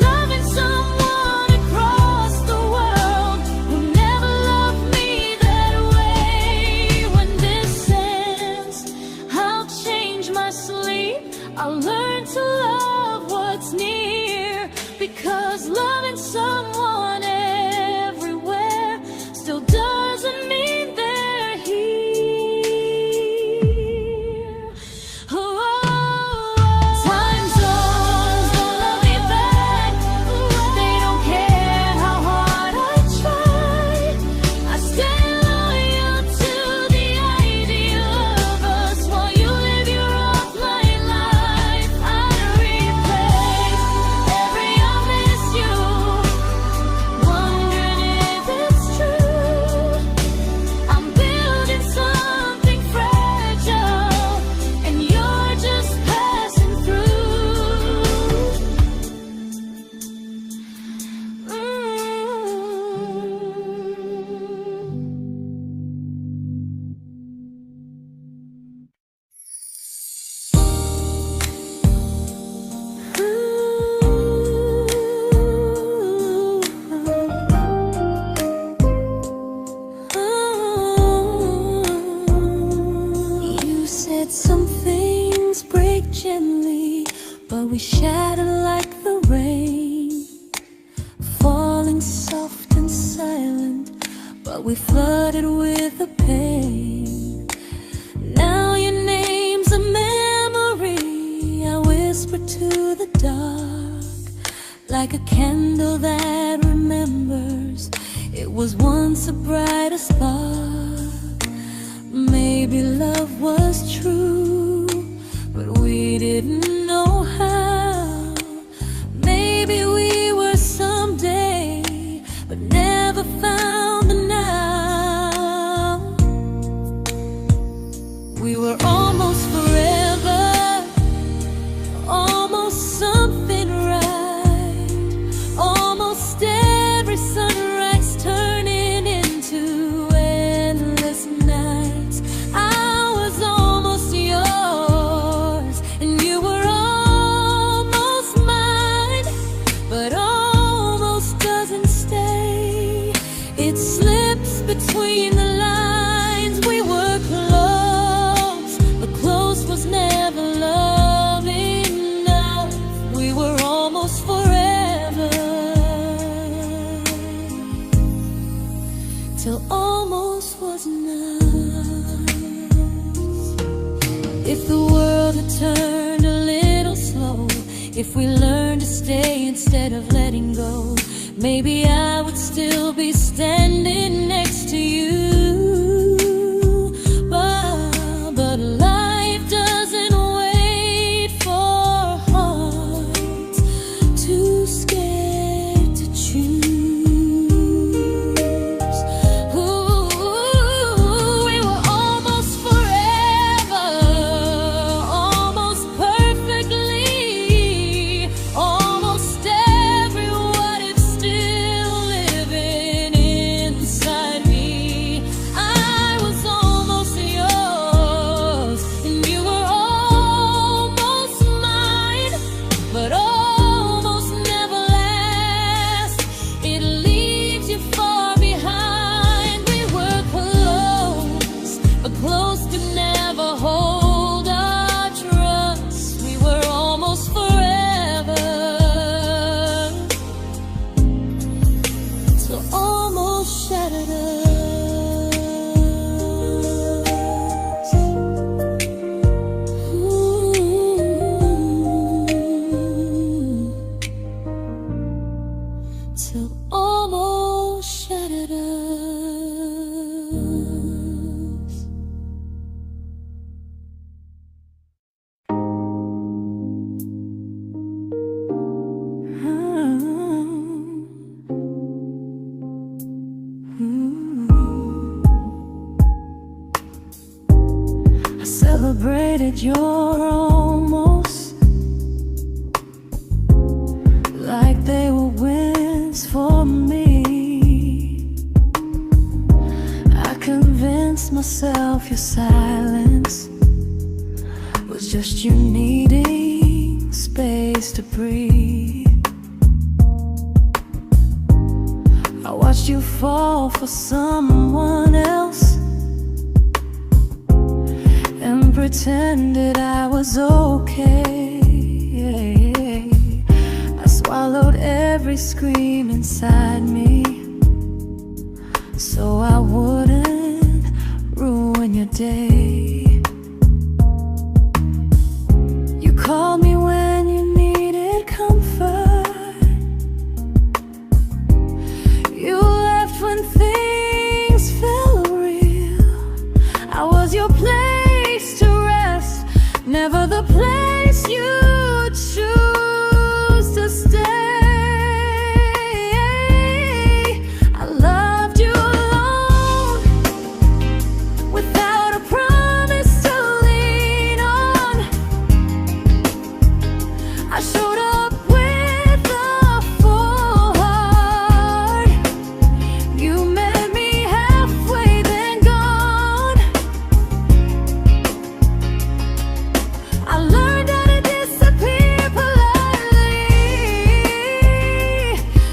Loving someone across the world who never loved me that way. When this ends, I'll change my sleep. I'll learn to love what's near, because loving someone everywhere still doesn't mean they're here. Time zones don't love me back. They don't care how hard I try. I stay loyal to the idea of us while you live your offline life. I replay every I miss you, wondering if it's true. I'm building something fragile, and you're just passing through. You said some things break gently, but we shatter like the rain, falling soft and silent, but we flooded with the pain. Now your name's a memory I whisper to the dark, like a candle that remembers it was once a brighter spark. Maybe love was true, but we didn't know how. Maybe we were someday, but never found the now. We were almost forever, almost something right, almost every sunrise turning into endless nights. I was almost yours, and you were almost mine, but almost doesn't stay. It slips between the lines. We were close, but close was never love enough. We were almost forever, till almost was enough. If the world had turned a little slow, if we learned to stay instead of letting go, maybe I would still be standing next to you. But life doesn't celebrated your almost like they were wins for me. I convinced myself your silence was just you needing space to breathe. I watched you fall for someone else and pretended I was okay. I swallowed every scream inside me so I wouldn't ruin your day. You called me when you needed comfort. You left when things felt real. I was your place to rest, never the place you choose to stay. I loved you alone, without a promise to lean on. I showed up with a full heart. You met me halfway, then gone. I learned how to disappear politely,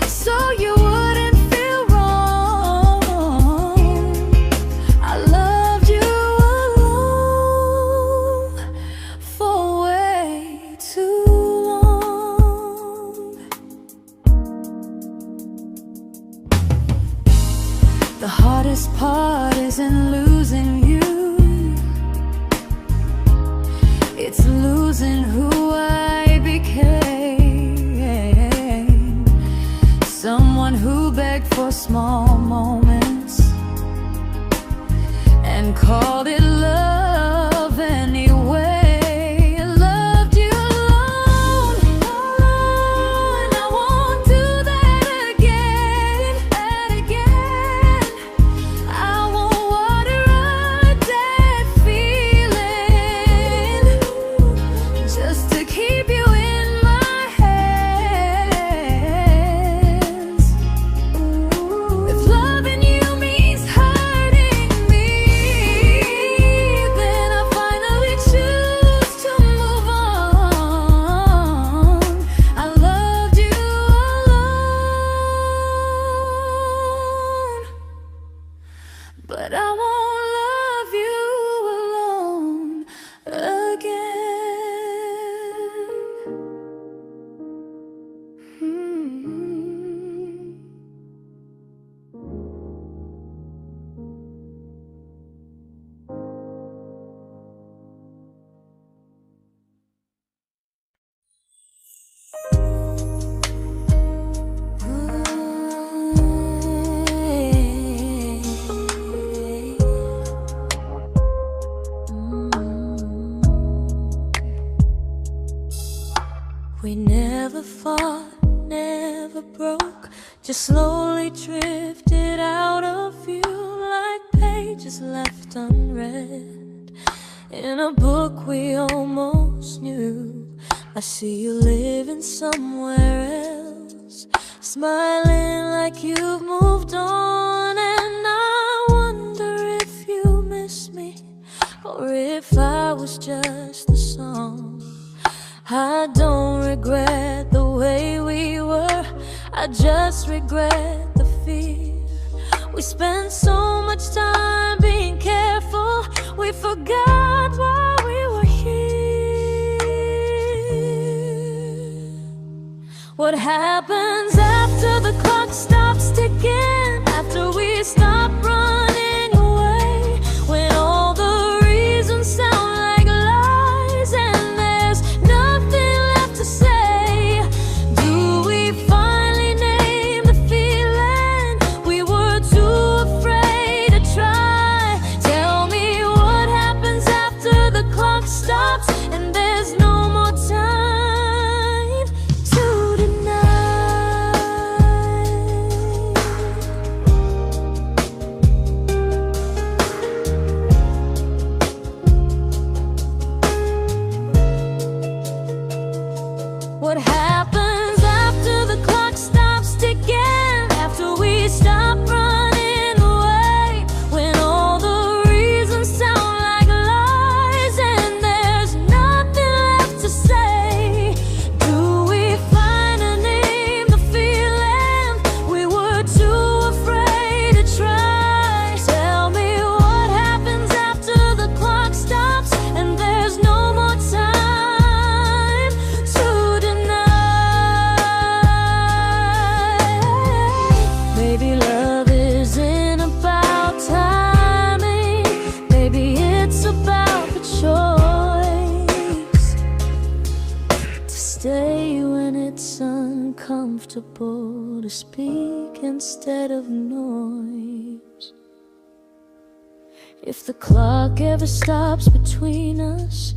so you wouldn't feel wrong. I loved you alone for way too long. The hardest part isn't losing you, it's losing who I became. Someone who begged for small moments and called it love anyway. I loved you alone, and I won't do that again. I won't water a dead feeling just to keep you in my hands. If loving you means hurting me, then I finally choose to move on. I loved you alone, but I won't love you alone again. We never fought, never broke, just slowly drifted out of view like pages left unread in a book we almost knew. I see you living somewhere else, smiling like you've moved on, and I wonder if you miss me or if I was just the song. I don't regret the way we were, I just regret the fear. We spent so much time being careful, we forgot why we were here. What happens after the clock stops ticking, after we stop running away, when all the reasons sound like lies and there's nothing left to say? Do we finally name the feeling we were too afraid to try? Tell me what happens after the clock stops and there's no more time to deny. uncomfortable to speak instead of noise. If the clock ever stops between us,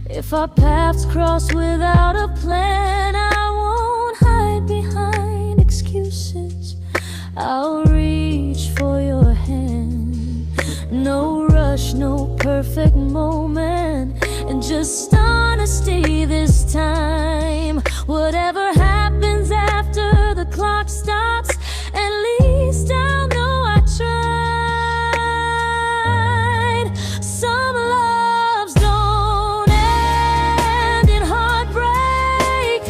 if our paths cross without a plan, I won't hide behind excuses. I'll reach for your hand. No rush, no perfect moment, and just honesty this time. Whatever happens after the clock stops, at least I'll know I tried. Some loves don't end in heartbreak,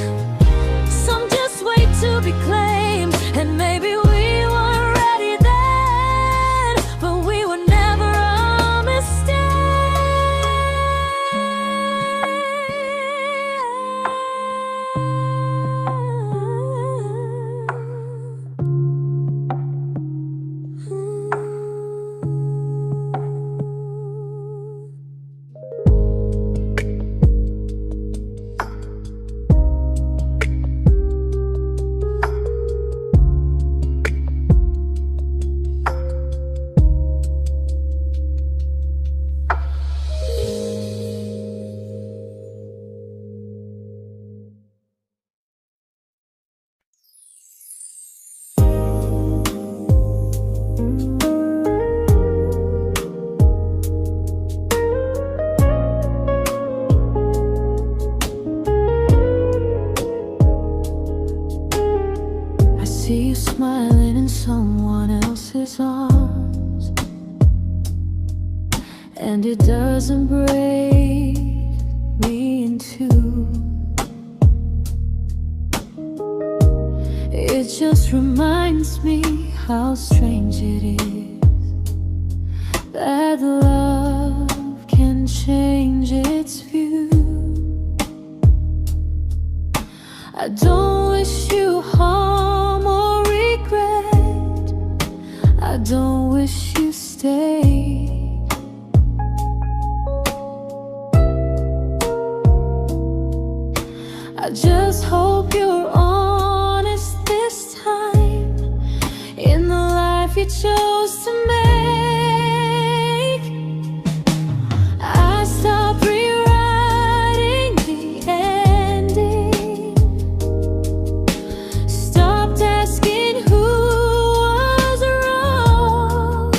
some just wait to be claimed. And maybe we weren't ready then, but we were never a mistake. I see you smiling in someone else's arms, and it doesn't break me in two. It just reminds me how strange it is that love can change its view. I don't wish you harm or regret. I don't wish you stay. I just hope you're honest this time in the life you chose to make. I stopped rewriting the ending, stopped asking who was wrong.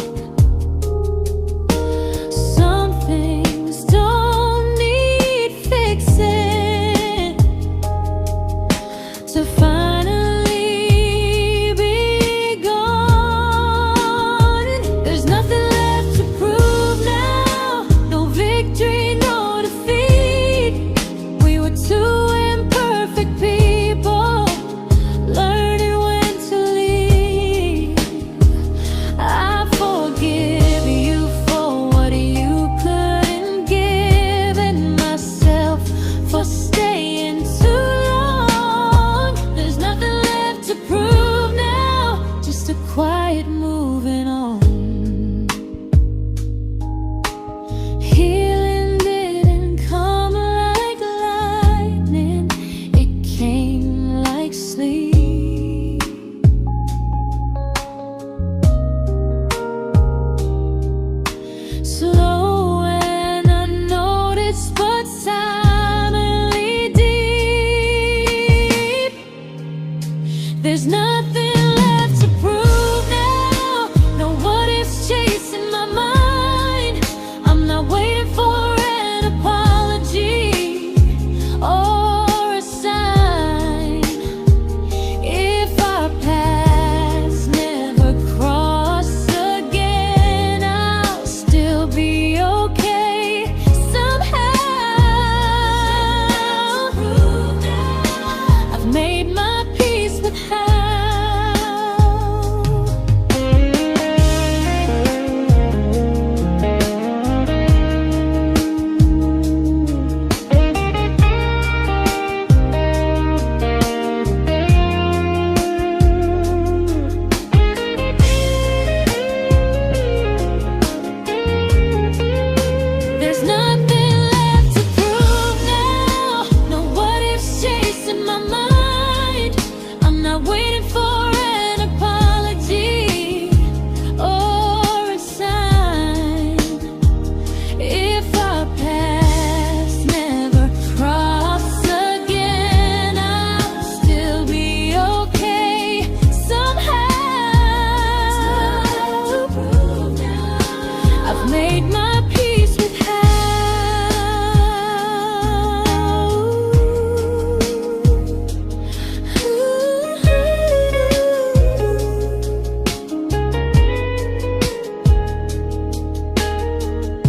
made my peace with how.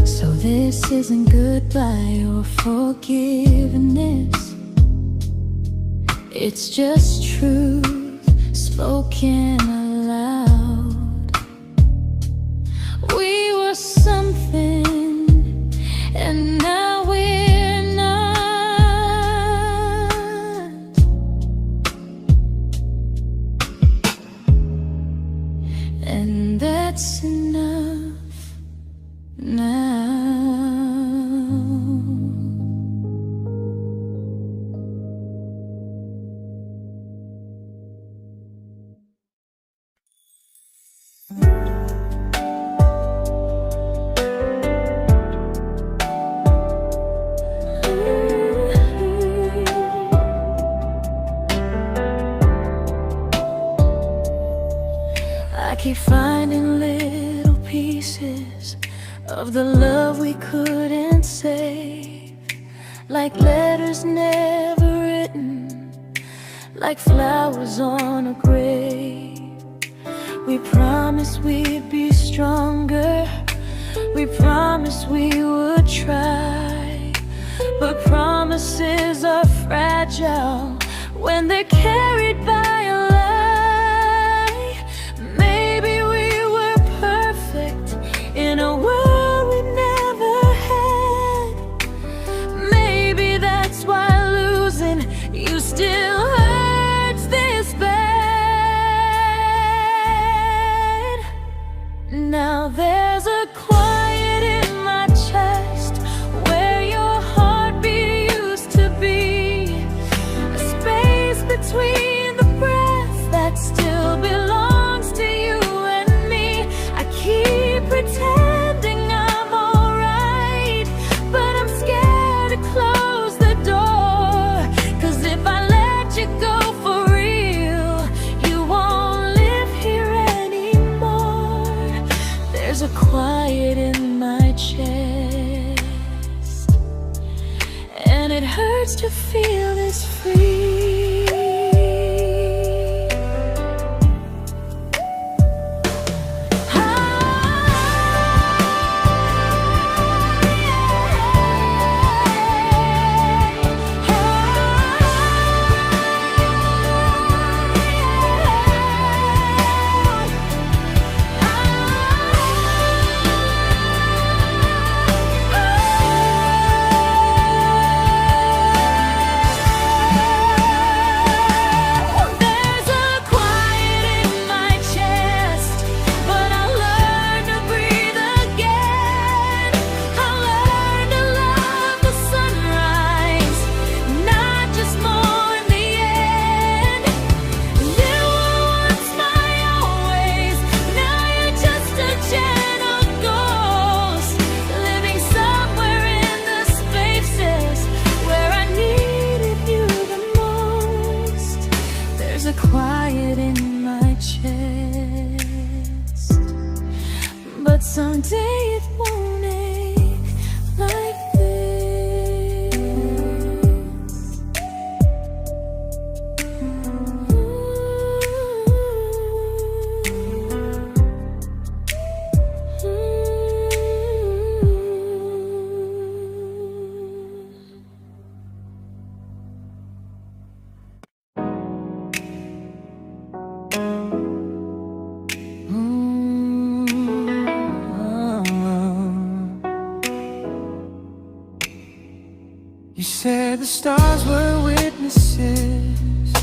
So this isn't goodbye or forgiveness, it's just truth spoken aloud. We were something, and now we're not. And that's enough now. I keep finding little pieces of the love we couldn't save, like letters never written, like flowers on a grave. We promised we'd be stronger, we promised we would try, but promises are fragile when they're carried by a lie. Maybe we were perfect in a world we never had. Maybe that's why losing you still hurts this bad. Now there's a quiet in my chest where your heartbeat used to be, a space between the breaths that still belongs to you and me. I keep pretending I'm alright, but I'm scared to close the door, 'cause if I let you go for real, you won't live here anymore. There's a quiet in my chest, and it hurts to feel this free. Quiet in my chest, but someday it won't ache like this. You said the stars were witnesses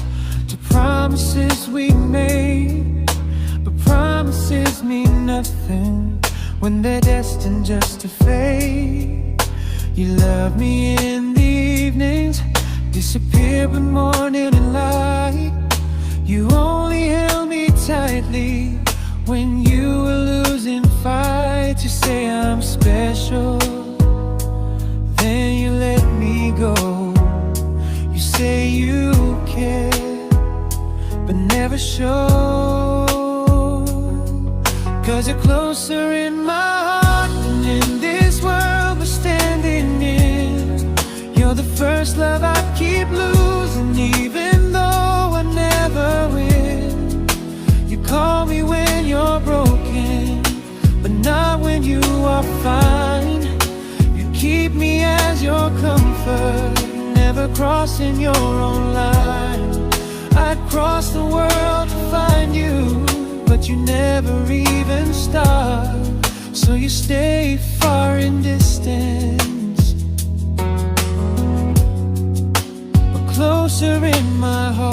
to promises we made, but promises mean nothing when they're destined just to fade. You love me in the evenings, disappear but morning and light. You only held me tightly when you were losing fights. You say I'm special, then you let me go. You say you care, but never show, 'cause you're closer in my heart than prefer never crossing your own line. I'd cross the world to find you, but you never even start. So you stay far in distance, but closer in my heart.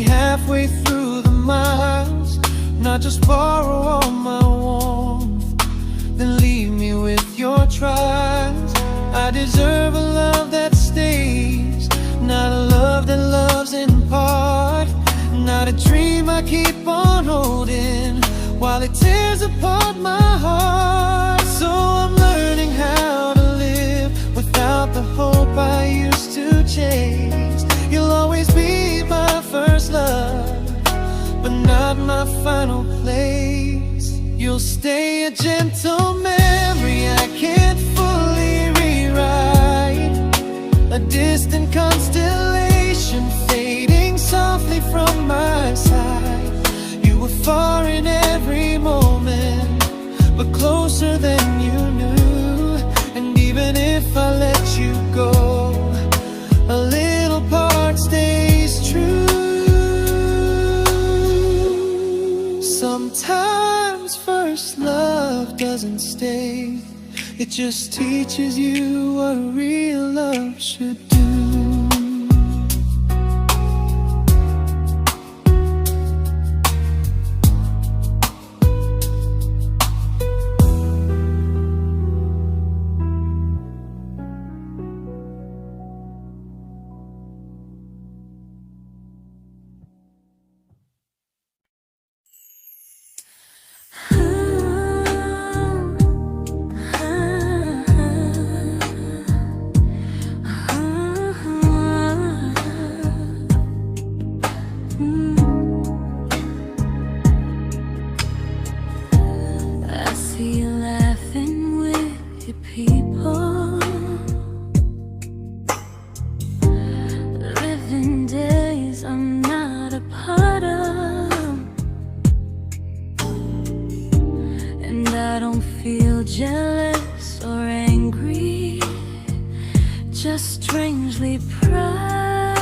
Halfway through the miles, not just borrow all my warmth, then leave me with your trials. I deserve a love that stays, not a love that loves in part, not a dream I keep on holding while it tears apart my heart. So I'm learning how to live without the hope I used to chase. You'll always be my first love, but not my final place. You'll stay a gentle memory I can't fully rewrite, a distant constellation fading softly from my side. You were far in every moment, but closer than you knew. And even if I let you go, a little part stays true. Sometimes first love doesn't stay, it just teaches you what real love should do. Jealous or angry, just strangely proud.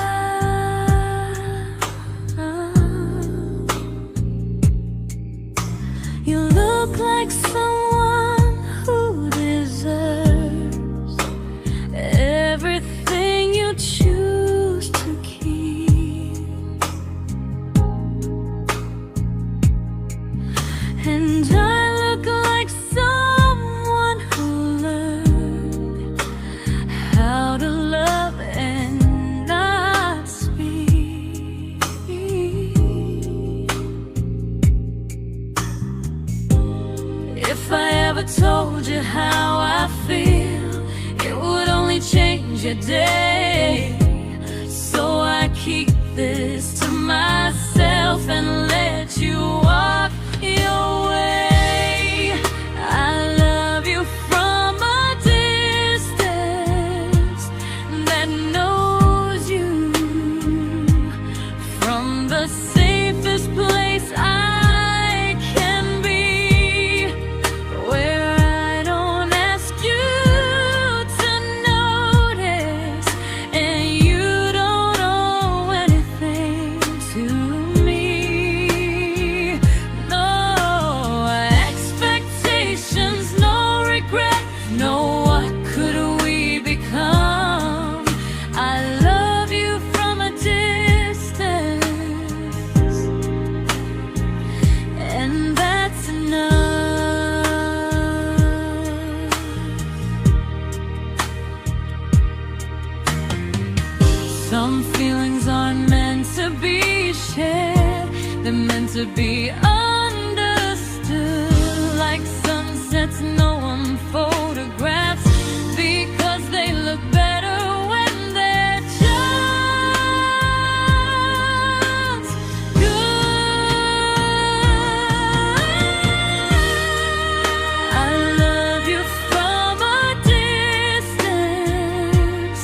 You look like someone who deserves everything you choose to keep. And I look like someone who learned how to love and not speak. If I ever told you how I feel, it would only change your day. So I keep this to myself and let you walk your way. I love you from a distance that knows you, from the safest place I can be, where I don't ask you to notice and you don't owe anything to me. No expectations, no regret, no what could we become. I love you from a distance, and that's enough. Some feelings aren't meant to be shared, they're meant to be understood. Like sunsets no one photographs, because they look better when they're just good. I love you from a distance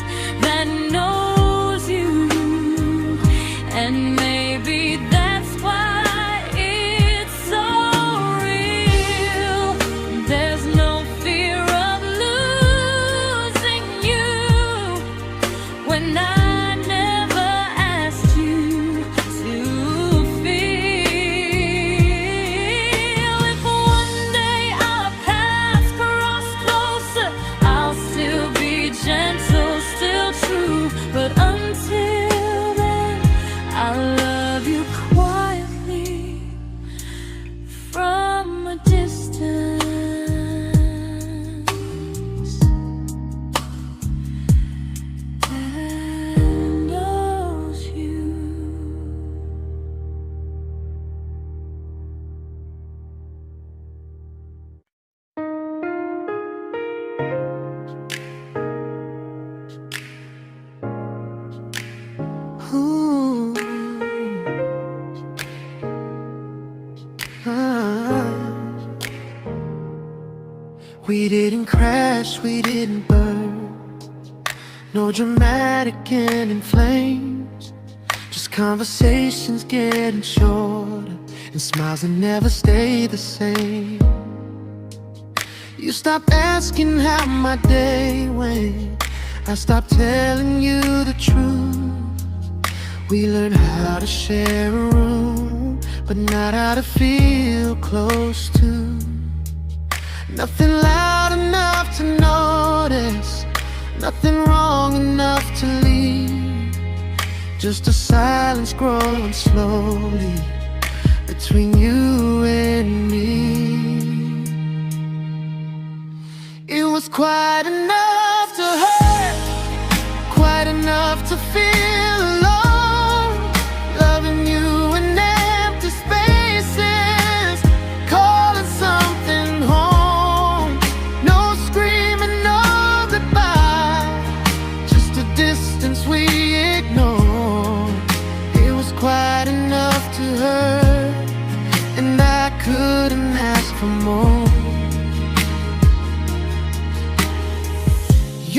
We didn't crash, we didn't burn. No dramatic end in flames. Just conversations getting shorter, and smiles that never stay the same. You stopped asking how my day went. I stopped telling you the truth. We learned how to share a room, but not how to feel close to. Nothing loud enough to notice, nothing wrong enough to leave. Just a silence growing slowly between you and me. It was quite enough to hurt, quite enough to feel alone. Loving you in empty spaces, calling something home. No screaming, no goodbye, just a distance we ignored. It was quite enough to hurt, and I couldn't ask for more.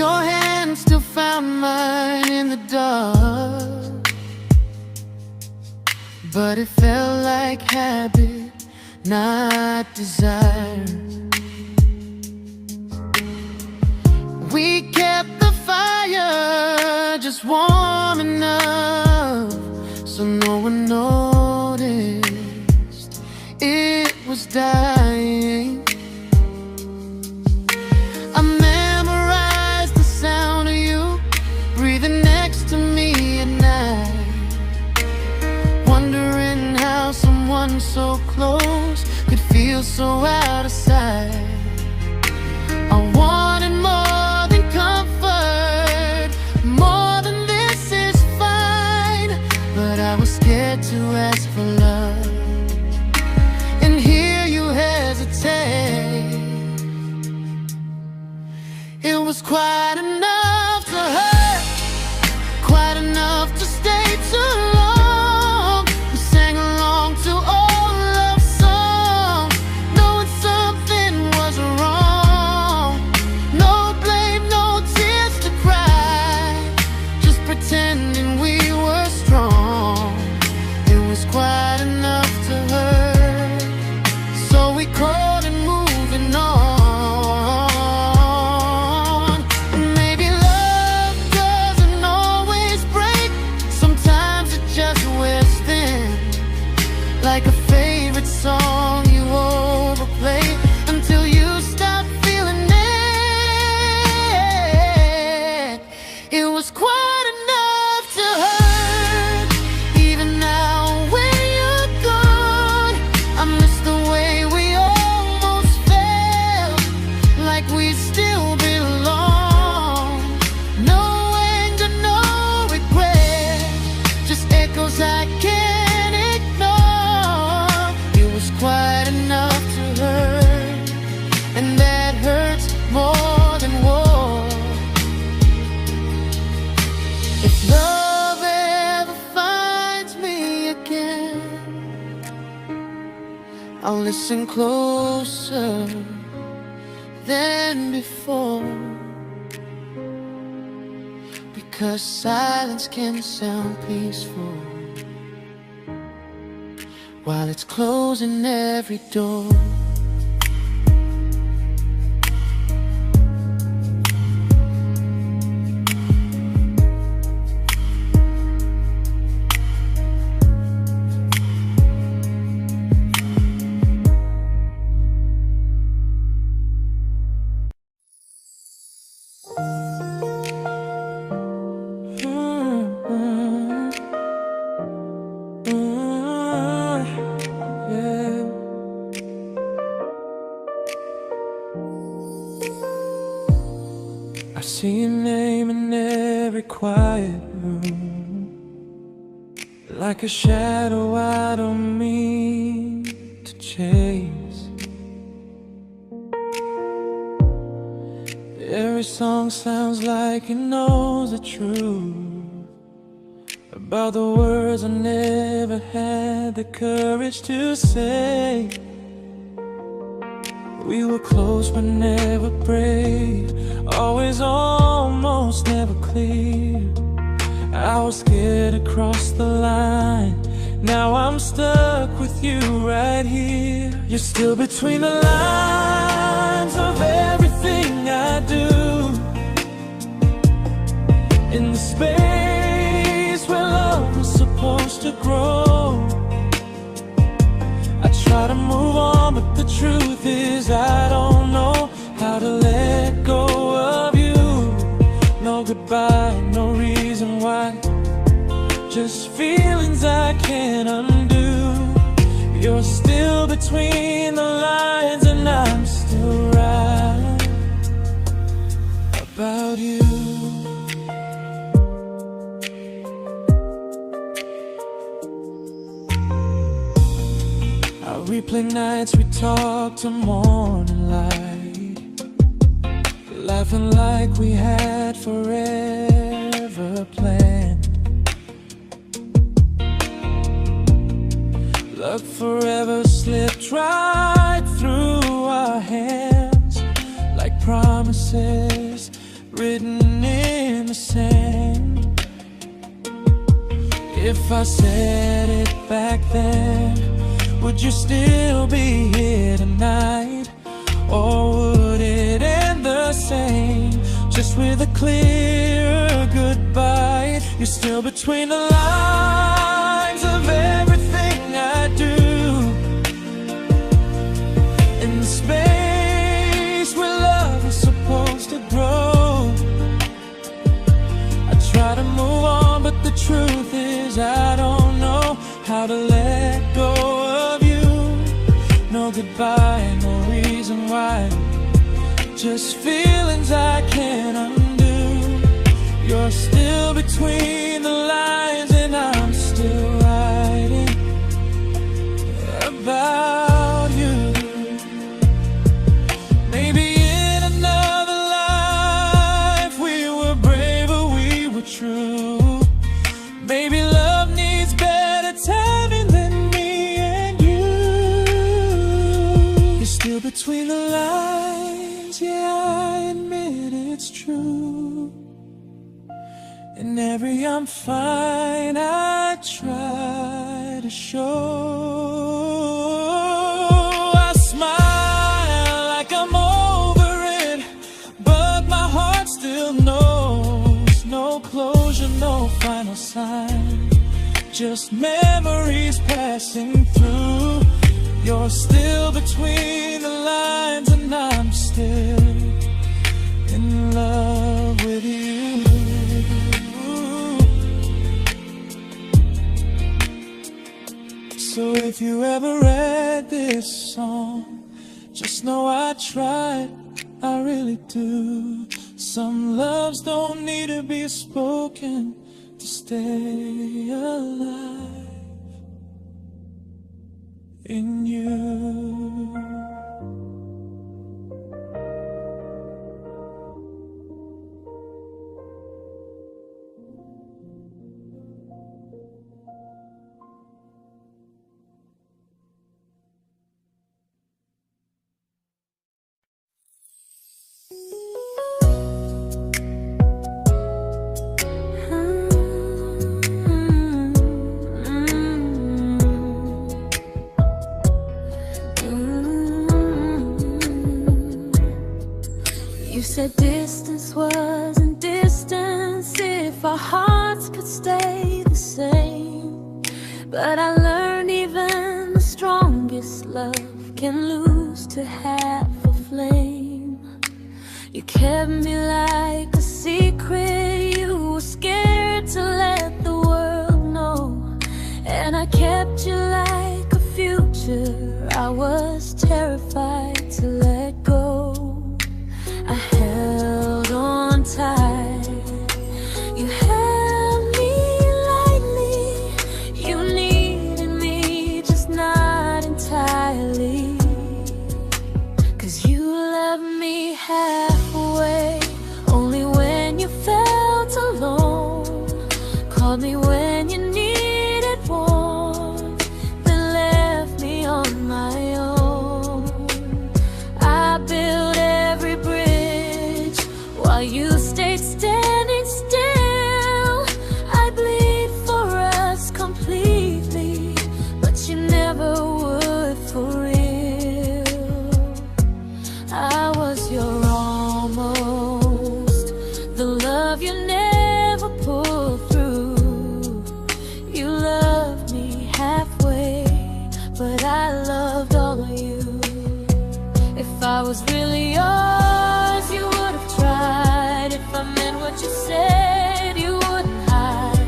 Your hand still found mine in the dark, but it felt like habit, not desire. We kept the fire just warm enough so no one noticed it was dying. I memorized the sound of you breathing next to me at night, wondering how someone so close could feel so out of sight. I wanted more than comfort, more than this is fine, but I was scared to ask for love and hear you hesitate. It was quite enough to hurt, quite enough to stay too long. We sang along to old love songs, knowing something was wrong. No blame, no tears to cry, just pretending we were strong. It was quite enough to hurt, so we crawled and moving on. Like a favorite song you overplay until you stop feeling it. It was quite enough to hurt. Even now when you're gone, I miss the way we almost felt, like we still belong. No anger, no regret, just echoes I can't ignore. It was quite enough to hurt, and that hurts more than war. If love ever finds me again, I'll listen closer than before, because silence can sound peaceful while it's closing every door. I see your name in every quiet room, like a shadow I don't mean to chase. Every song sounds like it knows the truth about the words I never had the courage to say. We were close but never brave, always almost, never clear. I was scared to cross the line. Now I'm stuck with you right here. You're still between the lines of everything I do, in the space where love was supposed to grow. I try to move on, but the truth is I don't know how to let go of you. No goodbye, no reason why, just feelings I can't undo. You're still between the lines and I'm still right about you. I replay nights we talk to morning light, laughing like we had forever planned. Luck forever slipped right through our hands, like promises written in the sand. If I said it back then, would you still be here tonight? Or would it end the same, just with a clear goodbye? You're still between the lines of everything I do, in the space where love is supposed to grow. I try to move on, but the truth is I don't know how to let go of you. No goodbye, no reason why, just feelings I can't undo. You're still between the lines and I'm still writing about you. Maybe in another life we were braver, we were true. Maybe love needs better timing than me and you. You're still between the lines, yeah, I admit it's true. In every I'm fine I try to show. I smile like I'm over it, but my heart still knows. No closure, no final sign, just memories passing through. You're still between the lines and I'm still in love with you. So if you ever read this song, just know I tried, I really do. Some loves don't need to be spoken to stay alive in you. You said distance wasn't distance if our hearts could stay the same. But I learned even the strongest love can lose to half a flame. You kept me like a secret, you were scared to let the world know. And I kept you like a future, I was terrified to let go. I held on tight, you held me lightly. You needed me, just not entirely. 'Cause you loved me halfway, only when you felt alone. Called me when you needed warmth, then left me on my own. I while you stayed standing still. I bleed for us completely, but you never would for real. I was your almost, the love you never pulled through. You loved me halfway, but I loved all of you. If I was really yours, you would have tried. If I meant what you said, you wouldn't hide.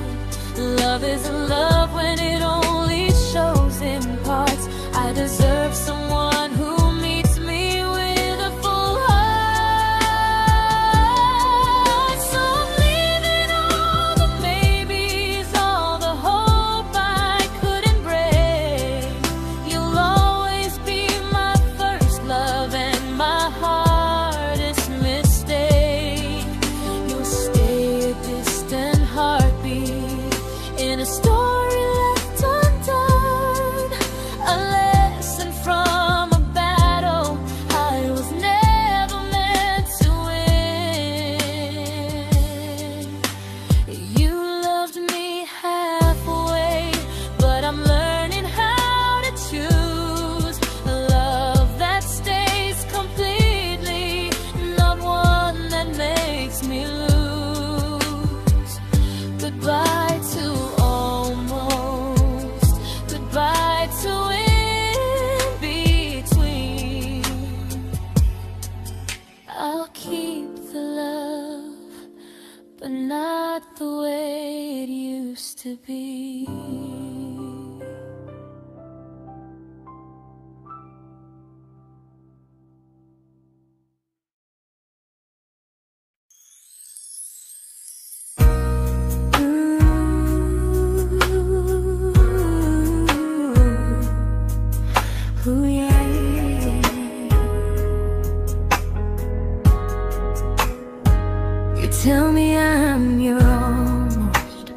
Love isn't love when it only shows in parts. I deserve someone who meets me with a full heart. So I'm leaving all the maybes, all the hope I couldn't break. You'll always be my first love and my hardest mistake. You'll stay a distant heartbeat in a story left undone, a lesson from a battle I was never meant to win. You loved me halfway, but I'm learning how to choose a love that stays completely, not one that makes me lose. Goodbye to almost, goodbye to in between. I'll keep the love, but not the way it used to be. Ooh, yeah, yeah. You tell me I'm your almost,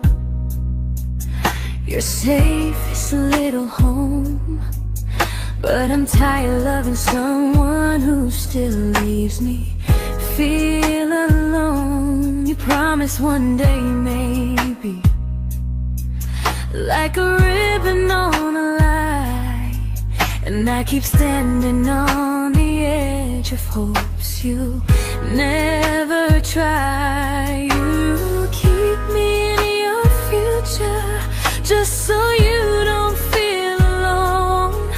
your safest little home, but I'm tired loving someone who still leaves me feel alone. You promise one day maybe, like a ribbon on a line, and I keep standing on the edge of hopes you never try. You keep me in your future just so you don't feel alone.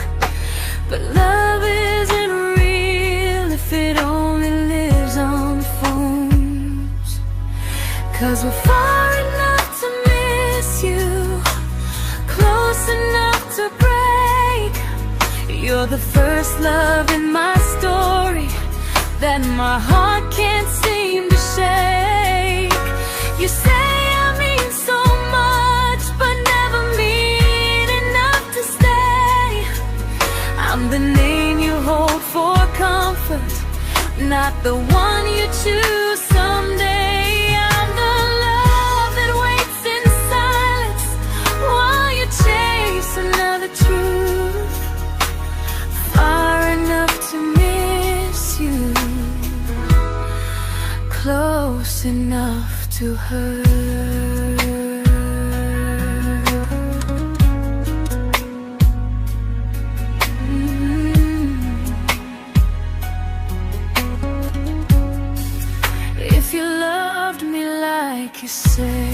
But love isn't real if it only lives on phones. 'Cause we're far enough to miss you, close enough to break. You're the first love in my story that my heart can't seem to shake. You say I mean so much, but never mean enough to stay. I'm the name you hold for comfort, not the one you choose someday. I'm the love that waits in silence while you chase another truth. Far enough to miss you, close enough to hurt. If you loved me like you say,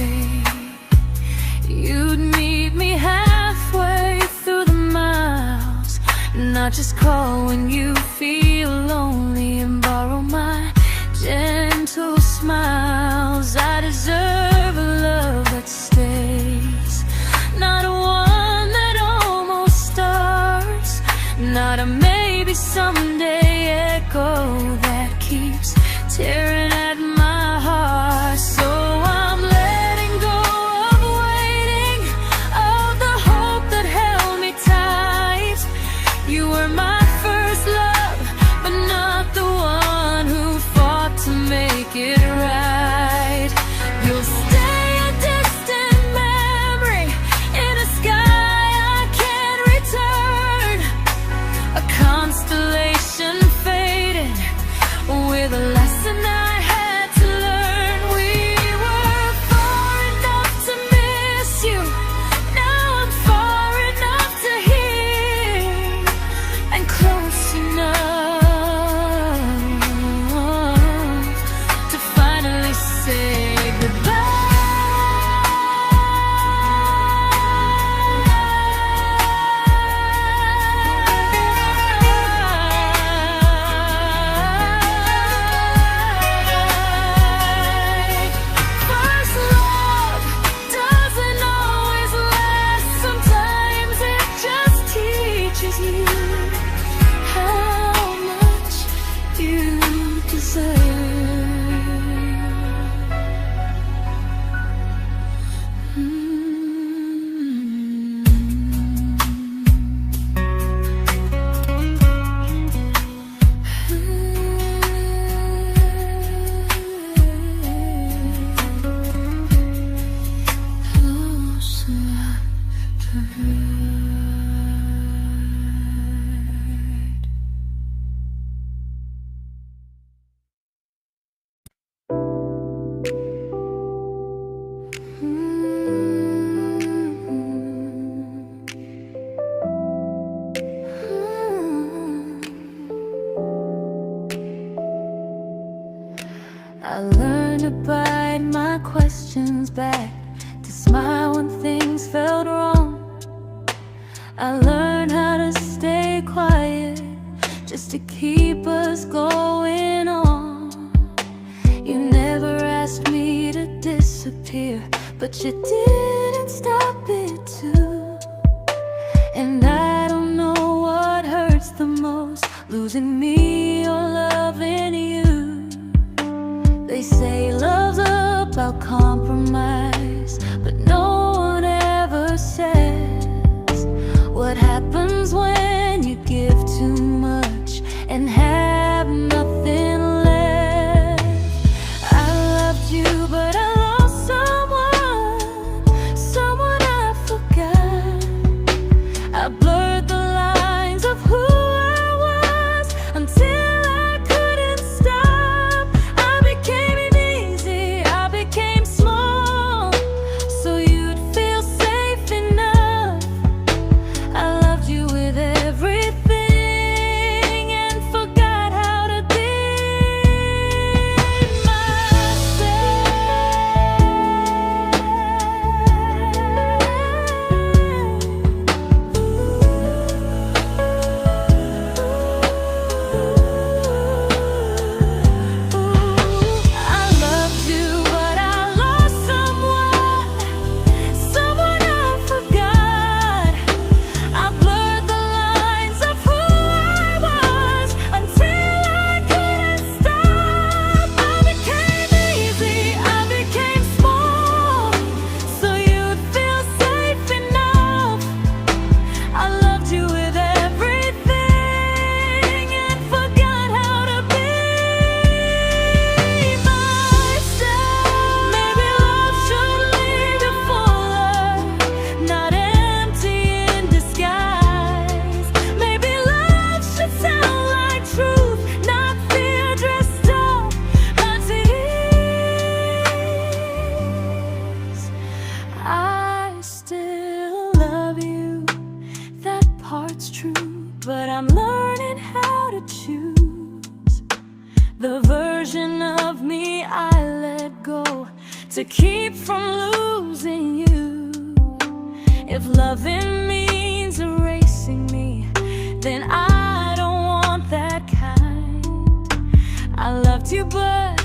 you'd meet me halfway through the miles, not just call when you feel lonely and borrow my gentle smiles. I deserve a love that stays, not one that almost starts, not a maybe someday echo that keeps tearing at my heart. So I'm letting go of waiting, of the hope that held me tight. You were my first love, but not the one who fought to make it right. You'll stay a distant memory in a sky I can't return, a constellation faded with a lesson I had to I learned to bite my questions back, to smile when things felt wrong. I learned how to stay quiet, just to keep us going on. You never asked me to disappear, but you didn't stop it too. And I don't know what hurts the most, losing me or loving you. They say love's about compromise, but no one ever says what happens when you give too much and have nothing left. I loved you, but I lost someone I forgot. I blurred the lines of who I was until I couldn't stop. I became easy, I became small, so you'd feel safe enough. I loved you with everything and forgot how to be but I'm learning how to choose the version of me I let go to keep from losing you. If loving means erasing me, then I don't want that kind. I loved you, but